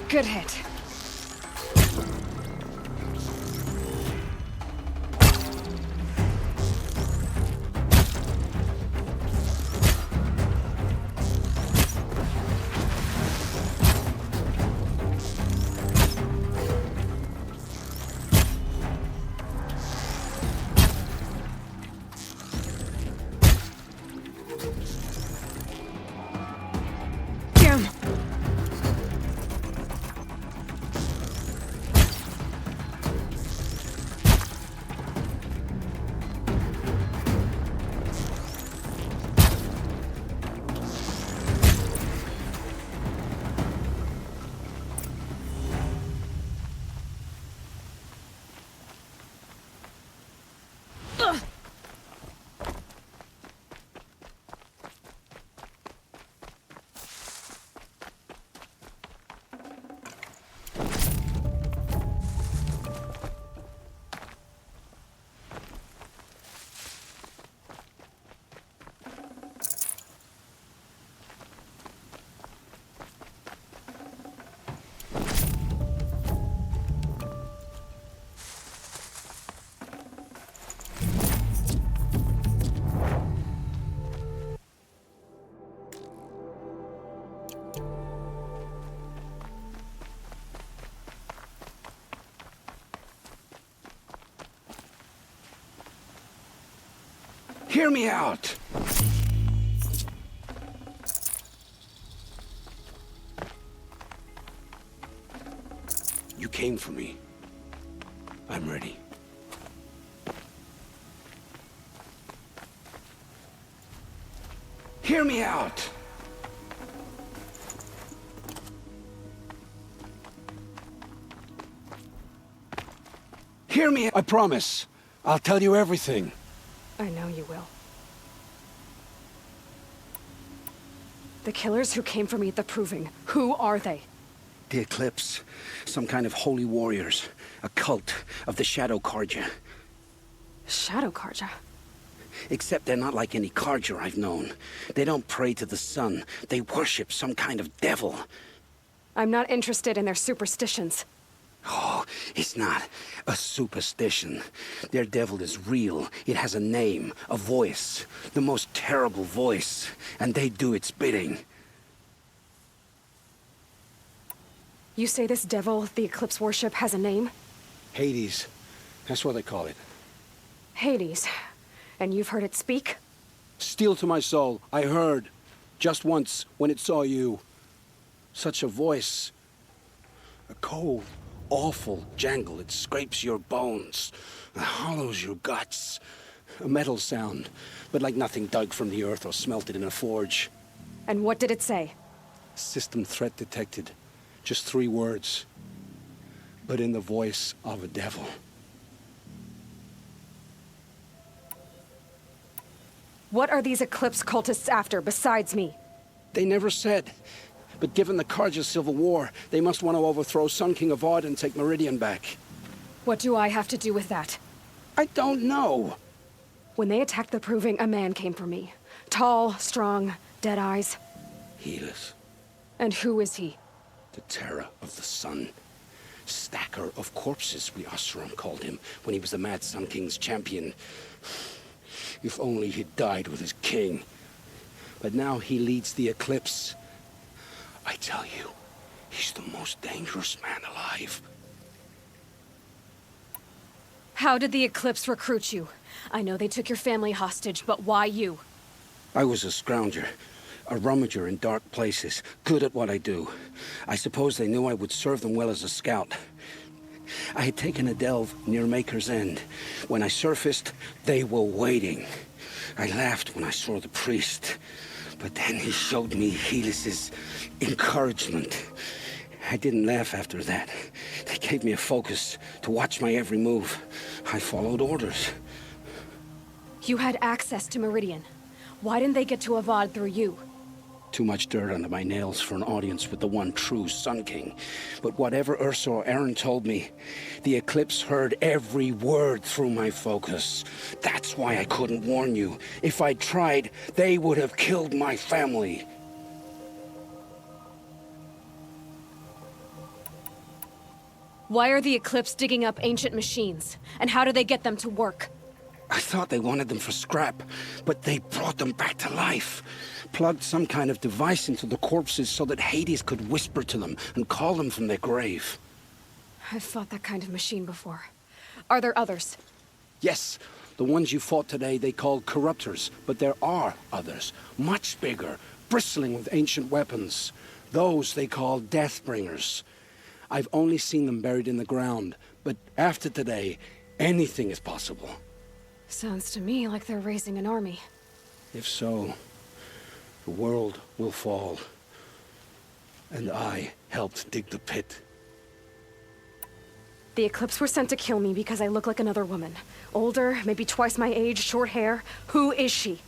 S4: Good hit. Damn.
S13: Hear me out! You came for me. I'm ready. Hear me out! Hear me, I promise. I'll tell you everything.
S4: I know you will. The killers who came for me at the Proving, who are they?
S13: The Eclipse. Some kind of holy warriors. A cult of the Shadow Carja.
S4: Shadow Carja?
S13: Except they're not like any Carja I've known. They don't pray to the sun. They worship some kind of devil.
S4: I'm not interested in their superstitions.
S13: Oh, it's not a superstition. Their devil is real. It has a name, a voice. The most terrible voice. And they do its bidding.
S4: You say this devil the Eclipse worship has a name?
S13: Hades. That's what they call it.
S4: Hades. And you've heard it speak?
S13: Steel to my soul. I heard. Just once, when it saw you. Such a voice. A cold, awful jangle. It scrapes your bones. It hollows your guts. A metal sound, but like nothing dug from the earth or smelted in a forge.
S4: And what did it say?
S13: System threat detected. Just 3 words. But in the voice of a devil.
S4: What are these Eclipse cultists after, besides me?
S13: They never said. But given the Carja civil war, they must want to overthrow Sun King Avad and take Meridian back.
S4: What do I have to do with that?
S13: I don't know.
S4: When they attacked the Proving, a man came for me. Tall, strong, dead eyes.
S13: Helis.
S4: And who is he?
S13: The terror of the sun. Stacker of corpses, we Oseram called him when he was the Mad Sun King's champion. If only he'd died with his king. But now he leads the Eclipse. I tell you, he's the most dangerous man alive.
S4: How did the Eclipse recruit you? I know they took your family hostage, but why you?
S13: I was a scrounger, a rummager in dark places, good at what I do. I suppose they knew I would serve them well as a scout. I had taken a delve near Maker's End. When I surfaced, they were waiting. I laughed when I saw the priest, but then he showed me Helis's encouragement. I didn't laugh after that. They gave me a focus to watch my every move. I followed orders.
S4: You had access to Meridian. Why didn't they get to Avad through you?
S13: Too much dirt under my nails for an audience with the one true Sun King. But whatever Ursa or Aaron told me, the Eclipse heard every word through my focus. That's why I couldn't warn you. If I'd tried, they would have killed my family.
S4: Why are the Eclipse digging up ancient machines? And how do they get them to work?
S13: I thought they wanted them for scrap, but they brought them back to life. Plugged some kind of device into the corpses so that Hades could whisper to them and call them from their grave.
S4: I've fought that kind of machine before. Are there others?
S13: Yes, the ones you fought today they called corruptors, but there are others, much bigger, bristling with ancient weapons. Those they call Deathbringers. I've only seen them buried in the ground, but after today, anything is possible.
S4: Sounds to me like they're raising an army.
S13: If so, the world will fall. And I helped dig the pit.
S4: The Eclipse were sent to kill me because I look like another woman. Older, maybe twice my age, short hair. Who is she?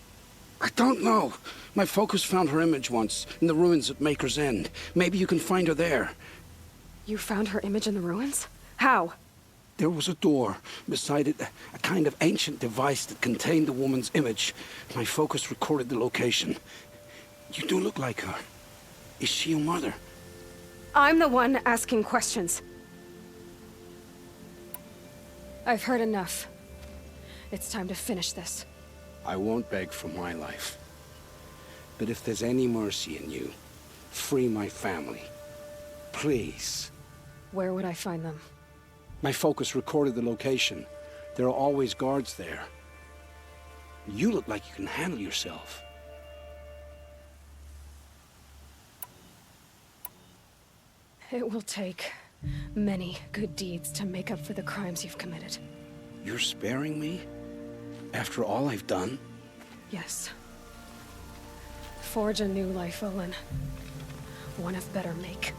S13: I don't know. My focus found her image once, in the ruins at Maker's End. Maybe you can find her there.
S4: You found her image in the ruins? How?
S13: There was a door. Beside it, a kind of ancient device that contained the woman's image. My focus recorded the location. You do look like her. Is she your mother?
S4: I'm the one asking questions. I've heard enough. It's time to finish this.
S13: I won't beg for my life. But if there's any mercy in you, free my family. Please.
S4: Where would I find them?
S13: My focus recorded the location. There are always guards there. You look like you can handle yourself.
S4: It will take many good deeds to make up for the crimes you've committed.
S13: You're sparing me? After all I've done?
S4: Yes. Forge a new life, Olin. One of better make.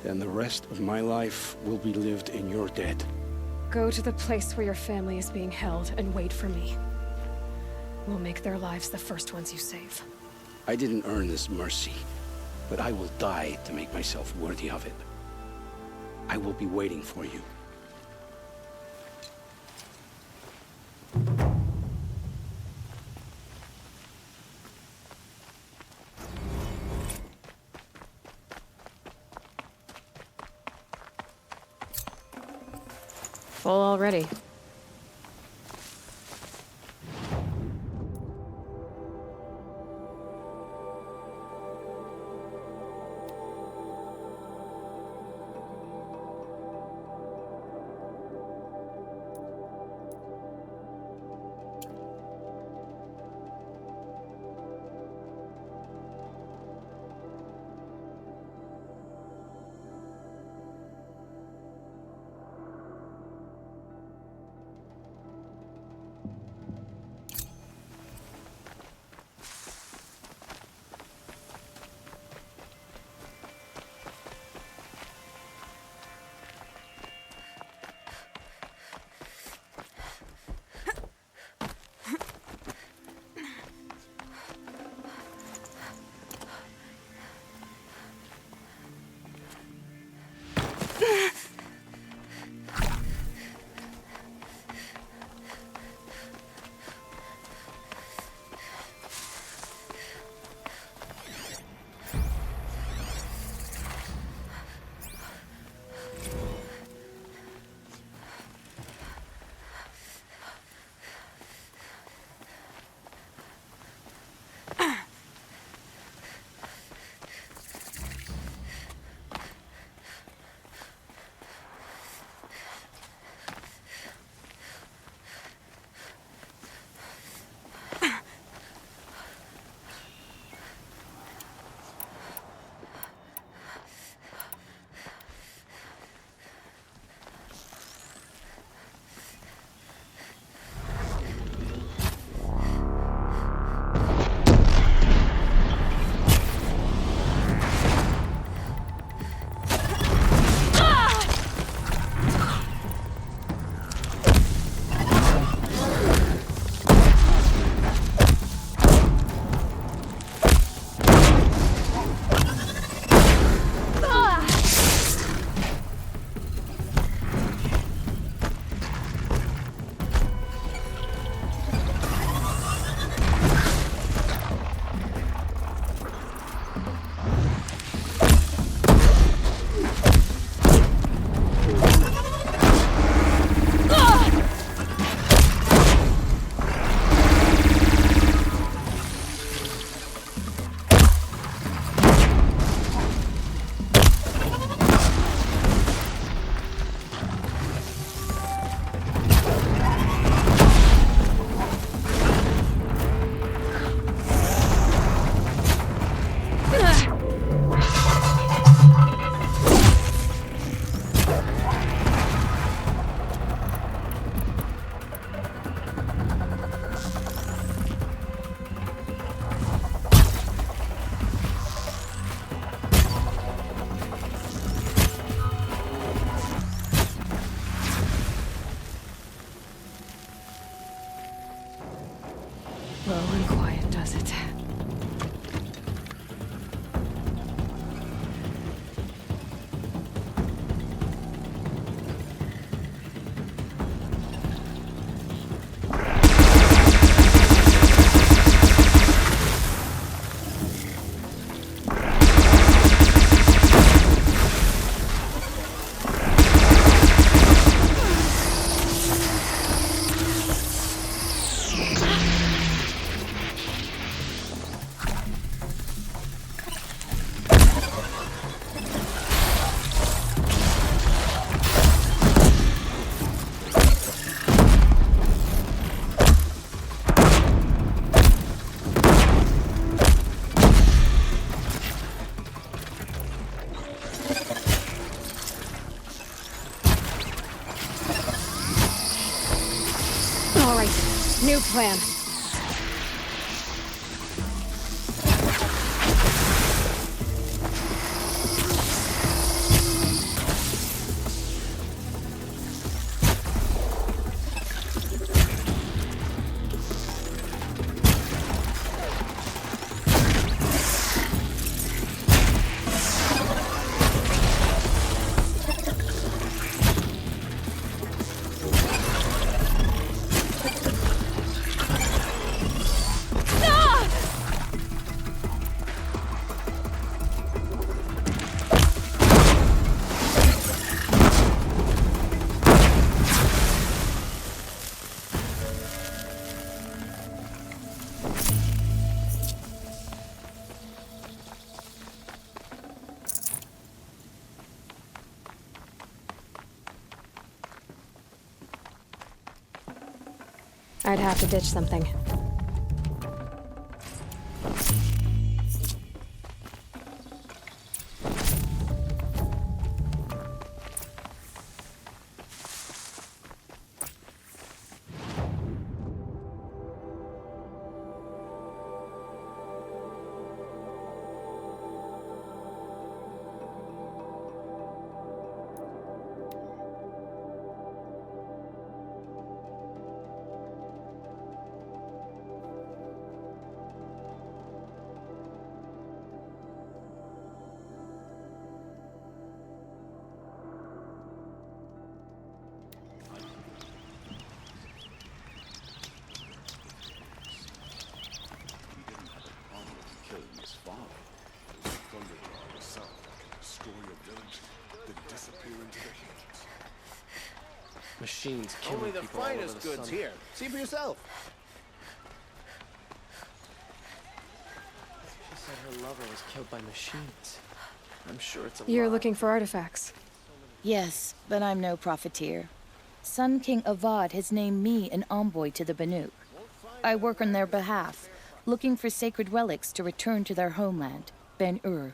S13: Then the rest of my life will be lived in your debt.
S4: Go to the place where your family is being held and wait for me. We'll make their lives the first ones you save.
S13: I didn't earn this mercy, but I will die to make myself worthy of it. I will be waiting for you.
S10: Full already.
S4: Slow and quiet, does it? All right, new plan. I'd have to ditch something.
S1: Machines killing
S17: Only the
S1: people all over
S17: finest
S1: the
S17: goods
S1: sun.
S17: here. See for yourself.
S1: She said her lover was killed by machines. I'm sure it's a
S4: You're
S1: lie.
S4: looking for artifacts.
S18: Yes, but I'm no profiteer. Sun King Avad has named me an envoy to the Banuk. I work on their behalf, looking for sacred relics to return to their homeland, Ben-Ur.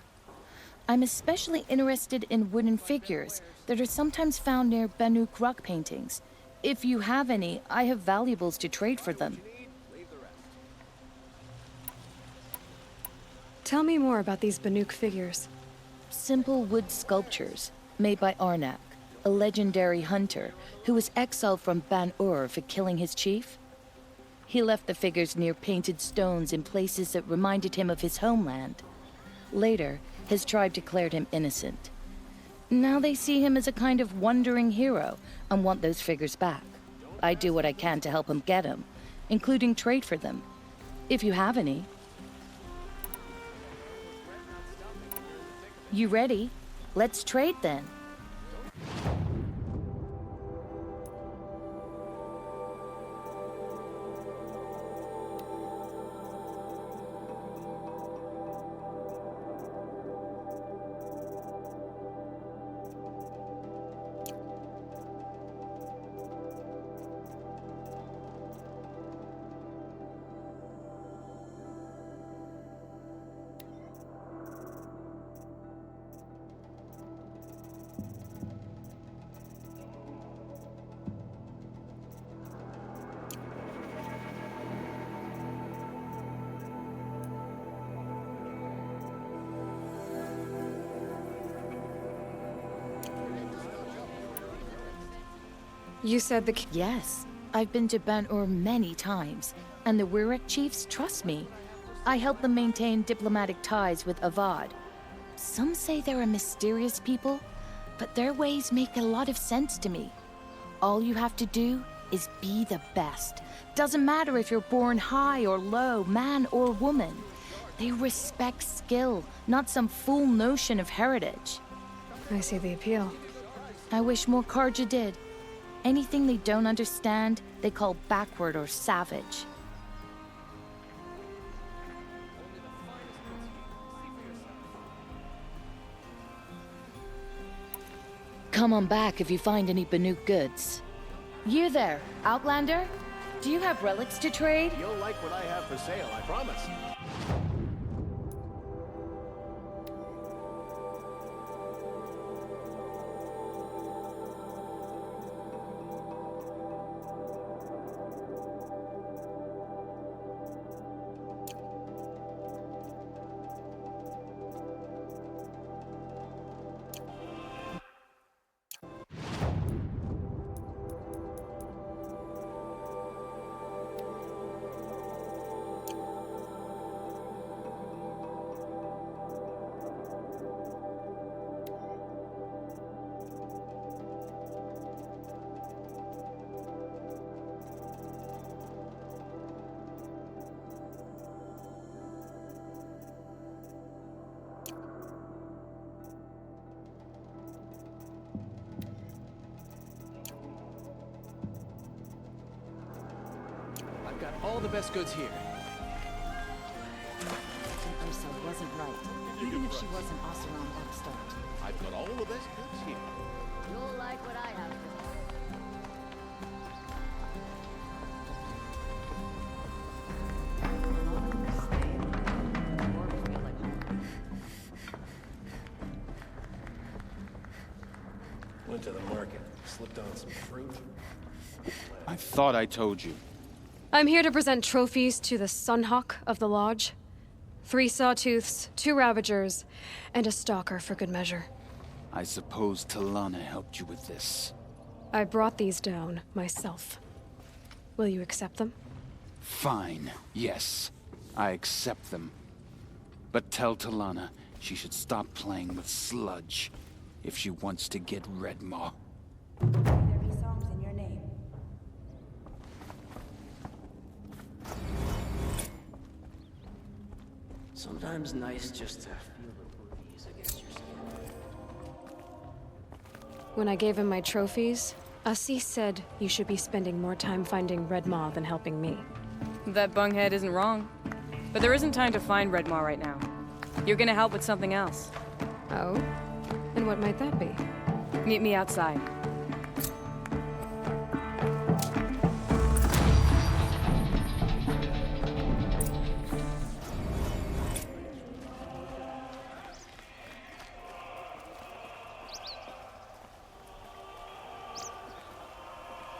S18: I'm especially interested in wooden figures that are sometimes found near Banuk rock paintings. If you have any, I have valuables to trade for them.
S4: Tell me more about these Banuk figures.
S18: Simple wood sculptures made by Arnak, a legendary hunter who was exiled from Ban-Ur for killing his chief. He left the figures near painted stones in places that reminded him of his homeland. Later, his tribe declared him innocent. Now they see him as a kind of wandering hero and want those figures back. I do what I can to help him get them, including trade for them, if you have any. You ready? Let's trade then.
S4: You said the...
S18: Yes, I've been to Ban-Ur many times, and the Wirek chiefs trust me. I help them maintain diplomatic ties with Avad. Some say they're a mysterious people, but their ways make a lot of sense to me. All you have to do is be the best. Doesn't matter if you're born high or low, man or woman. They respect skill, not some fool notion of heritage.
S4: I see the appeal.
S18: I wish more Karja did. Anything they don't understand, they call backward or savage. Come on back if you find any Banuk goods. You there, Outlander? Do you have relics to trade?
S6: You'll like what I have for sale, I promise.
S3: I've got all the best goods here.
S17: Ursa wasn't right, even if she was an Oseram upstart.
S6: I've got all the best goods here.
S17: You'll like what I have.
S1: Went to the market, slipped on some fruit.
S9: I thought I told you.
S4: I'm here to present trophies to the Sunhawk of the Lodge. 3 Sawtooths, 2 Ravagers, and a Stalker for good measure.
S9: I suppose Talana helped you with this.
S4: I brought these down myself. Will you accept them?
S9: Fine, yes. I accept them. But tell Talana she should stop playing with sludge if she wants to get Redmaw.
S17: There be songs in your name.
S3: Sometimes nice just to feel the breeze against your skin.
S4: When I gave him my trophies, Assis said you should be spending more time finding Redmaw than helping me.
S10: That bunghead isn't wrong. But there isn't time to find Redmaw right now. You're gonna help with something else.
S4: Oh? And what might that be?
S10: Meet me outside.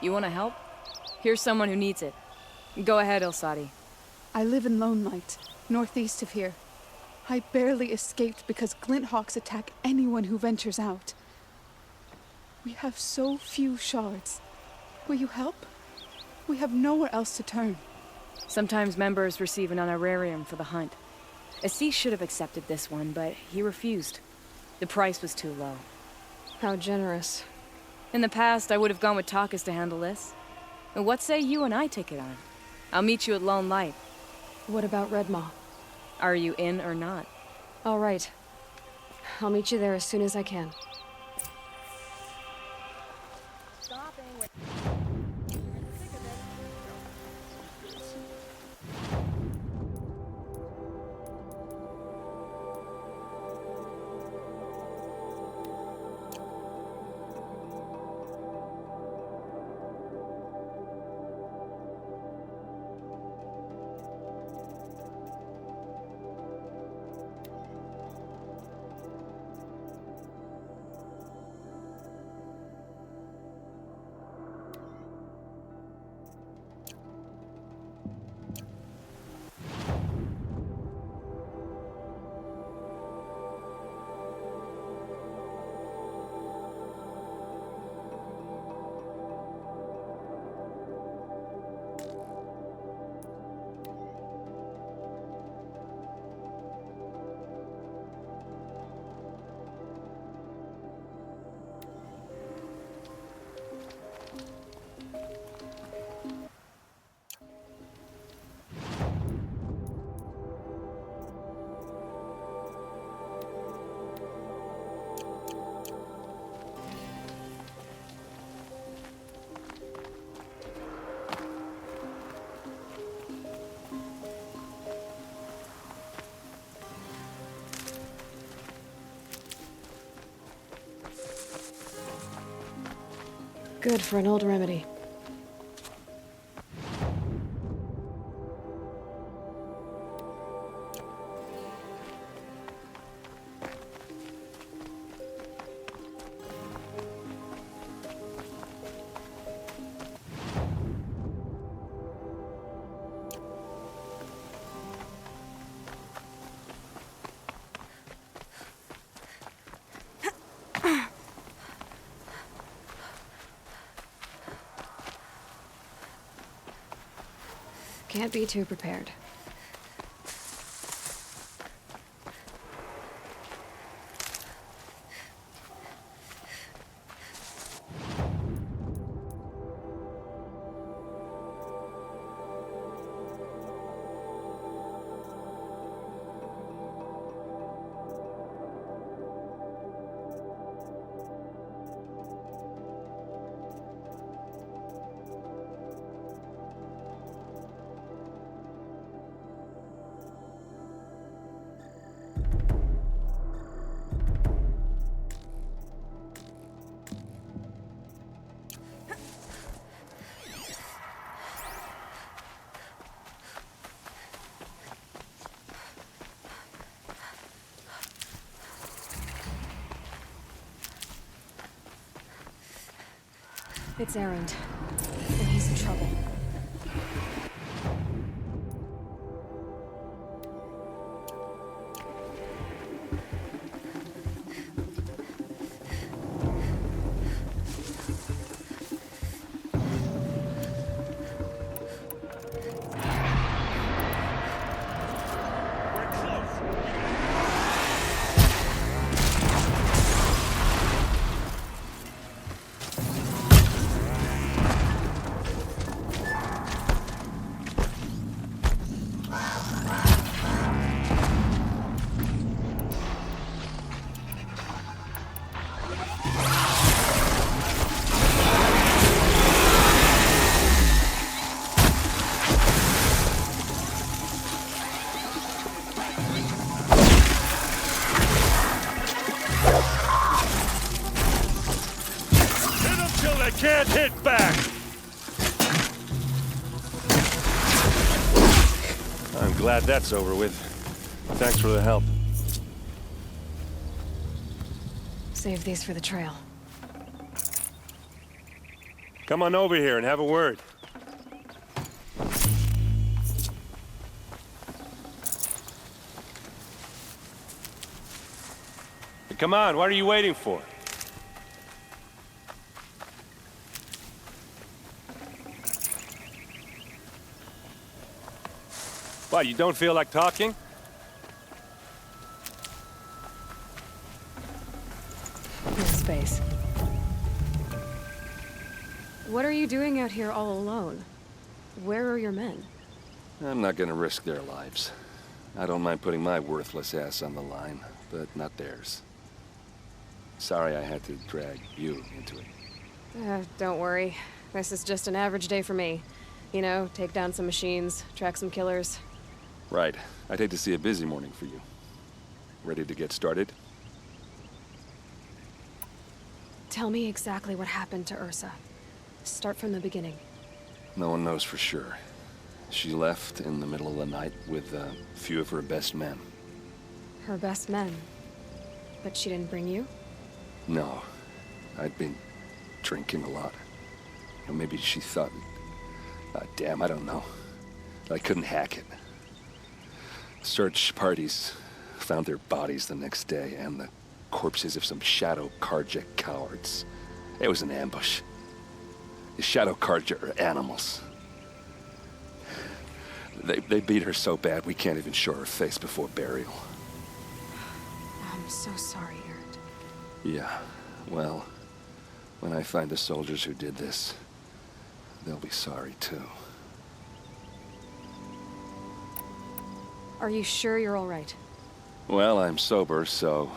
S10: You want to help? Here's someone who needs it. Go ahead, Ilsati.
S19: I live in Lone Light, northeast of here. I barely escaped because Glinthawks attack anyone who ventures out. We have so few shards. Will you help? We have nowhere else to turn.
S10: Sometimes members receive an honorarium for the hunt. Assis should have accepted this one, but he refused. The price was too low.
S4: How generous.
S10: In the past, I would have gone with Takas to handle this. And what say you and I take it on? I'll meet you at Lone Light.
S4: What about Redmaw?
S10: Are you in or not?
S4: All right. I'll meet you there as soon as I can. Good for an old remedy. Can't be too prepared. It's Erend, and he's in trouble.
S6: Can't hit back! I'm glad that's over with. Thanks for the help.
S4: Save these for the trail.
S6: Come on over here and have a word. Come on, what are you waiting for? What, you don't feel like talking?
S4: No space. What are you doing out here all alone? Where are your men?
S6: I'm not gonna risk their lives. I don't mind putting my worthless ass on the line, but not theirs. Sorry I had to drag you into it.
S4: Don't worry. This is just an average day for me. You know, take down some machines, track some killers.
S6: Right. I'd hate to see a busy morning for you. Ready to get started?
S4: Tell me exactly what happened to Ursa. Start from the beginning.
S6: No one knows for sure. She left in the middle of the night with a few of her best men.
S4: Her best men? But she didn't bring you?
S6: No. I'd been drinking a lot. Or maybe she thought... damn, I don't know. I couldn't hack it. Search parties found their bodies the next day and the corpses of some Shadow Karja cowards. It was an ambush. The Shadow Karja are animals. They beat her so bad we can't even show her face before burial.
S4: I'm so sorry, Erend.
S6: Yeah, well, when I find the soldiers who did this, they'll be sorry too.
S4: Are you sure you're all right?
S6: Well, I'm sober, so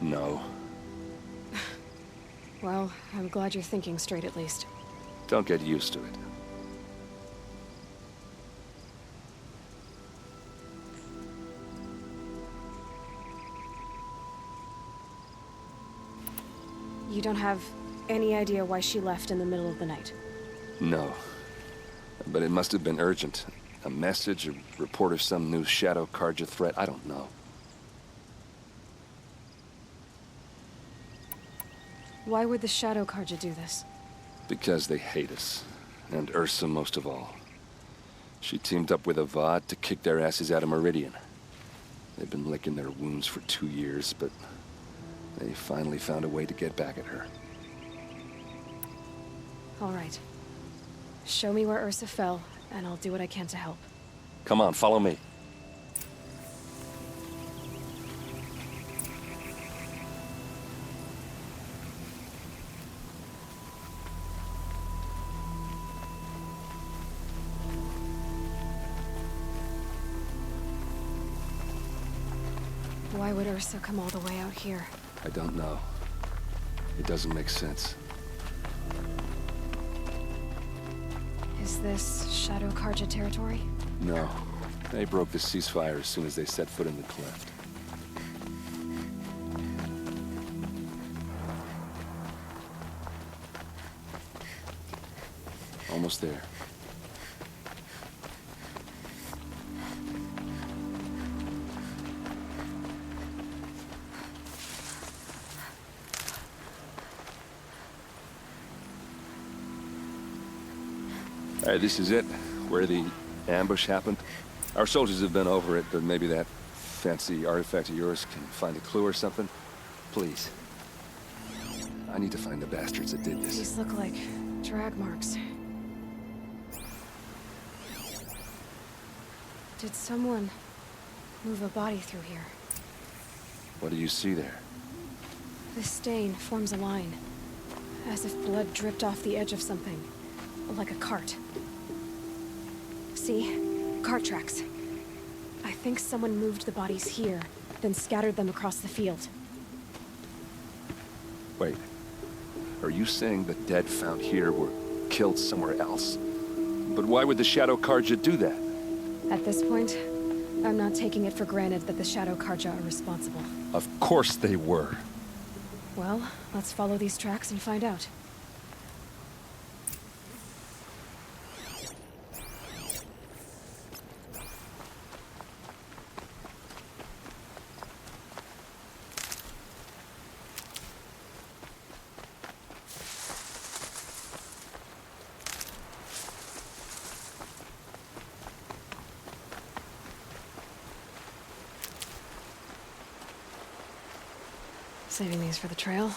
S6: no.
S4: Well, I'm glad you're thinking straight at least.
S6: Don't get used to it.
S4: You don't have Any idea why she left in the middle of the night?
S6: No. But it must have been urgent. A message, a report of some new Shadow Carja threat, I don't know.
S4: Why would the Shadow Carja do this?
S6: Because they hate us. And Ursa most of all. She teamed up with Avad to kick their asses out of Meridian. They've been licking their wounds for 2 years, but they finally found a way to get back at her.
S4: All right. Show me where Ursa fell, and I'll do what I can to help.
S6: Come on, follow me.
S4: Why would Ursa come all the way out here?
S6: I don't know. It doesn't make sense.
S4: Is this Shadow Carja territory?
S6: No. They broke the ceasefire as soon as they set foot in the cleft. Almost there. All right, this is it, where the ambush happened. Our soldiers have been over it, but maybe that fancy artifact of yours can find a clue or something. Please. I need to find the bastards that did this.
S4: These look like drag marks. Did someone move a body through here?
S6: What do you see there?
S4: This stain forms a line, as if blood dripped off the edge of something, like a cart. See? Cart tracks. I think someone moved the bodies here, then scattered them across the field.
S6: Wait. Are you saying the dead found here were killed somewhere else? But why would the Shadow Carja do that?
S4: At this point, I'm not taking it for granted that the Shadow Carja are responsible.
S6: Of course they were.
S4: Well, let's follow these tracks and find out. Saving these for the trail.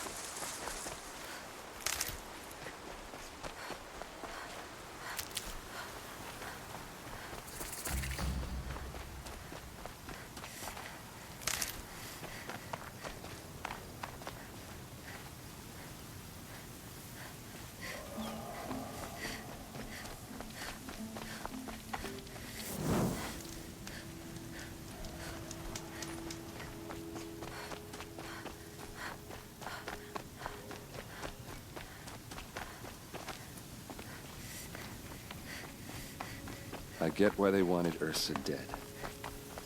S6: I get why they wanted Ursa dead.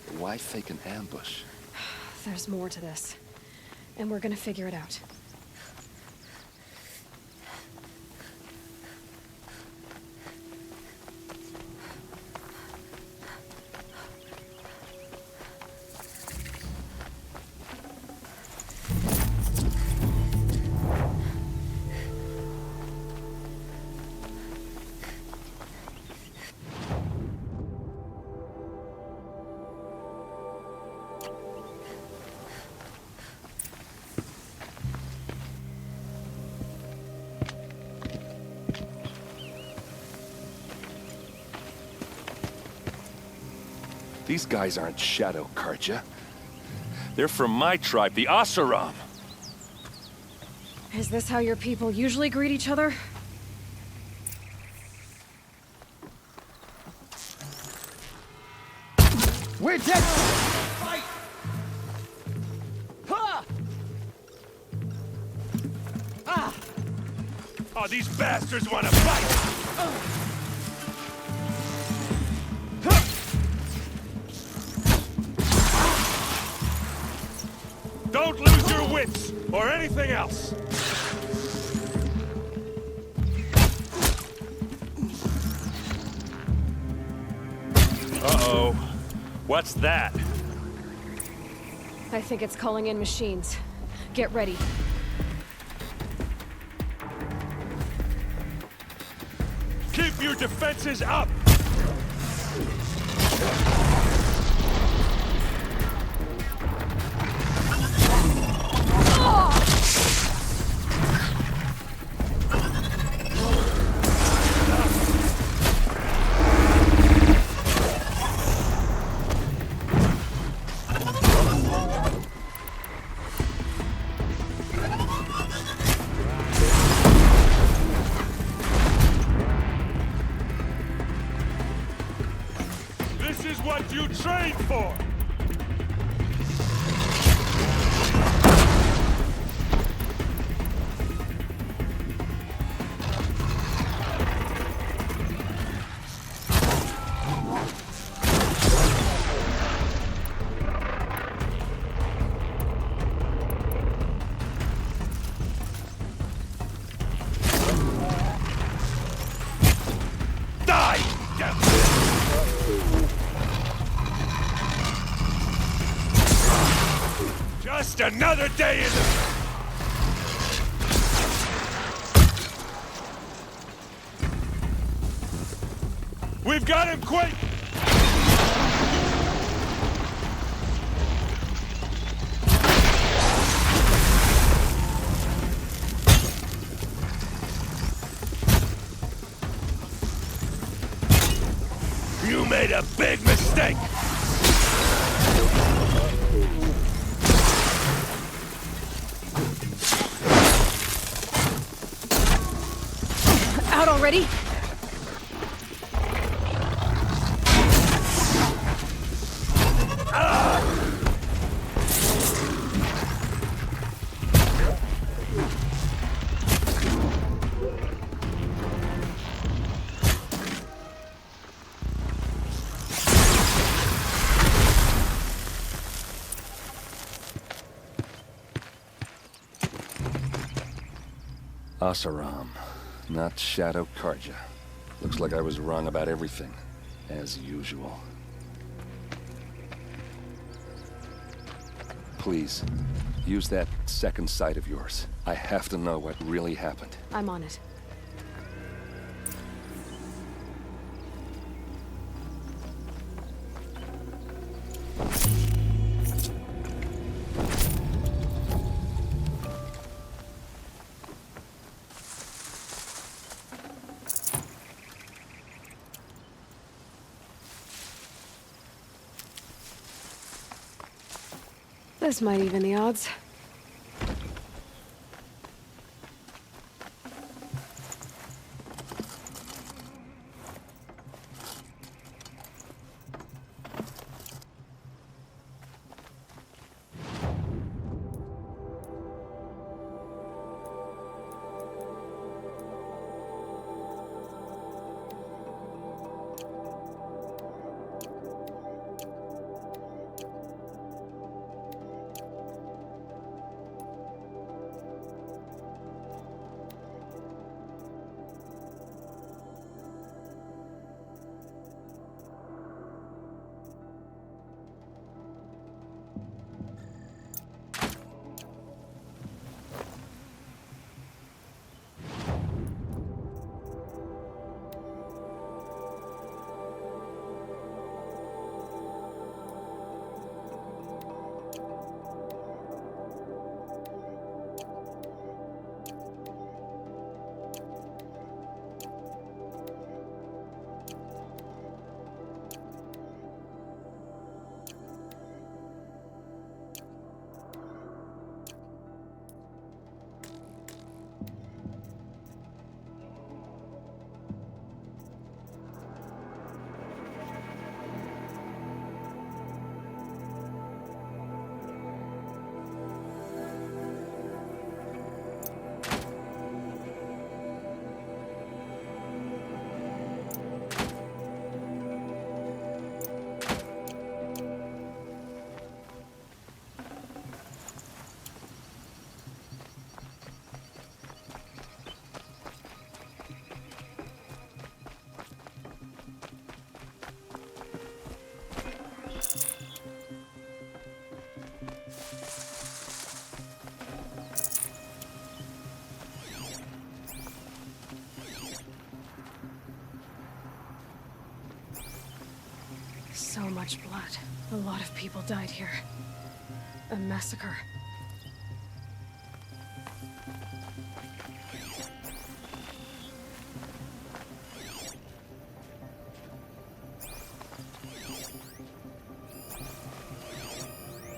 S6: But why fake an ambush?
S4: There's more to this, and we're gonna figure it out.
S6: These guys aren't Shadow Carja. They're from my tribe, the Oseram.
S4: Is this how your people usually greet each other?
S12: We're dead! Fight! Ha! Ah!
S7: Oh, these bastards want to fight! Don't lose your wits, or anything else! Uh-oh. What's that?
S4: I think it's calling in machines. Get ready.
S7: Keep your defenses up! This is what you trained for! Die! Just another day in the... We've got him quick! You made a big mistake!
S4: Out already?
S6: Asaram, not Shadow Karja. Looks like I was wrong about everything, as usual. Please, use that second sight of yours. I have to know what really happened.
S4: I'm on it. This might even the odds. So much blood. A lot of people died here. A massacre.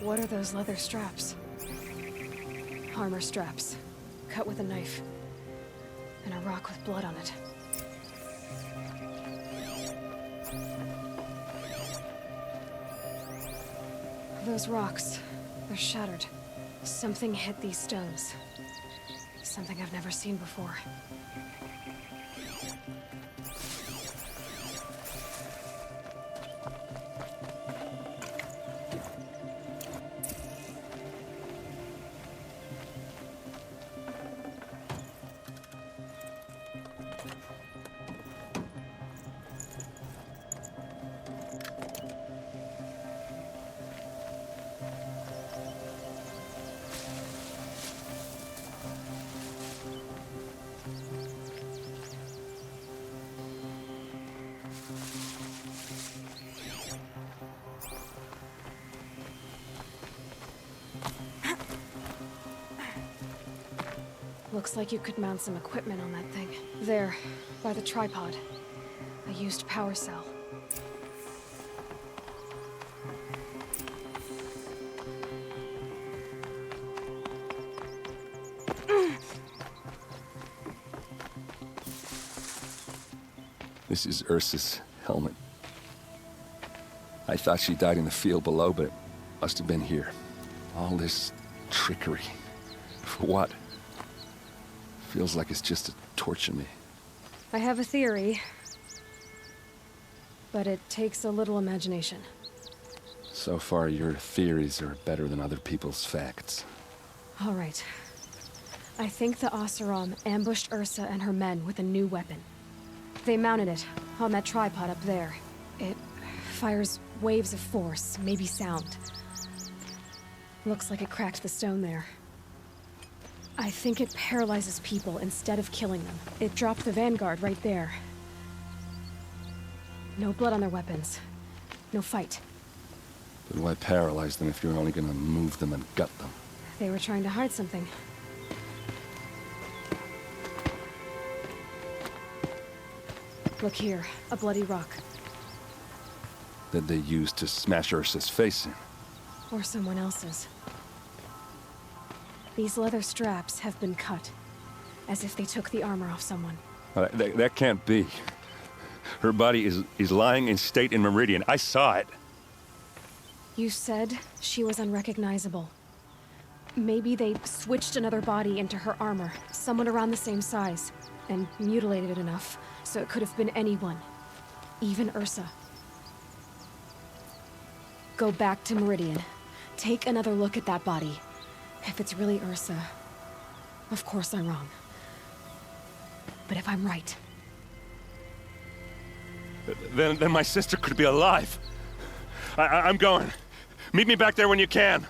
S4: What are those leather straps? Armor straps, cut with a knife, and a rock with blood on it. Those rocks, they're shattered. Something hit these stones. Something I've never seen before. Looks like you could mount some equipment on that thing. There, by the tripod. A used power cell.
S6: This is Ursa's helmet. I thought she died in the field below, but it must have been here. All this trickery. For what? Feels like it's just to torture me.
S4: I have a theory, but it takes a little imagination.
S6: So far, your theories are better than other people's facts.
S4: All right. I think the Oseram ambushed Ursa and her men with a new weapon. They mounted it on that tripod up there. It fires waves of force, maybe sound. Looks like it cracked the stone there. I think it paralyzes people instead of killing them. It dropped the vanguard right there. No blood on their weapons. No fight.
S6: But why paralyze them if you're only gonna move them and gut them?
S4: They were trying to hide something. Look here, a bloody rock.
S6: That they used to smash Ursa's face in.
S4: Or someone else's. These leather straps have been cut, as if they took the armor off someone.
S6: That can't be. Her body is lying in state in Meridian. I saw it.
S4: You said she was unrecognizable. Maybe they switched another body into her armor, someone around the same size, and mutilated it enough, so it could have been anyone. Even Ursa. Go back to Meridian. Take another look at that body. If it's really Ursa, of course I'm wrong. But if I'm right...
S6: Then my sister could be alive. I'm going. Meet me back there when you can.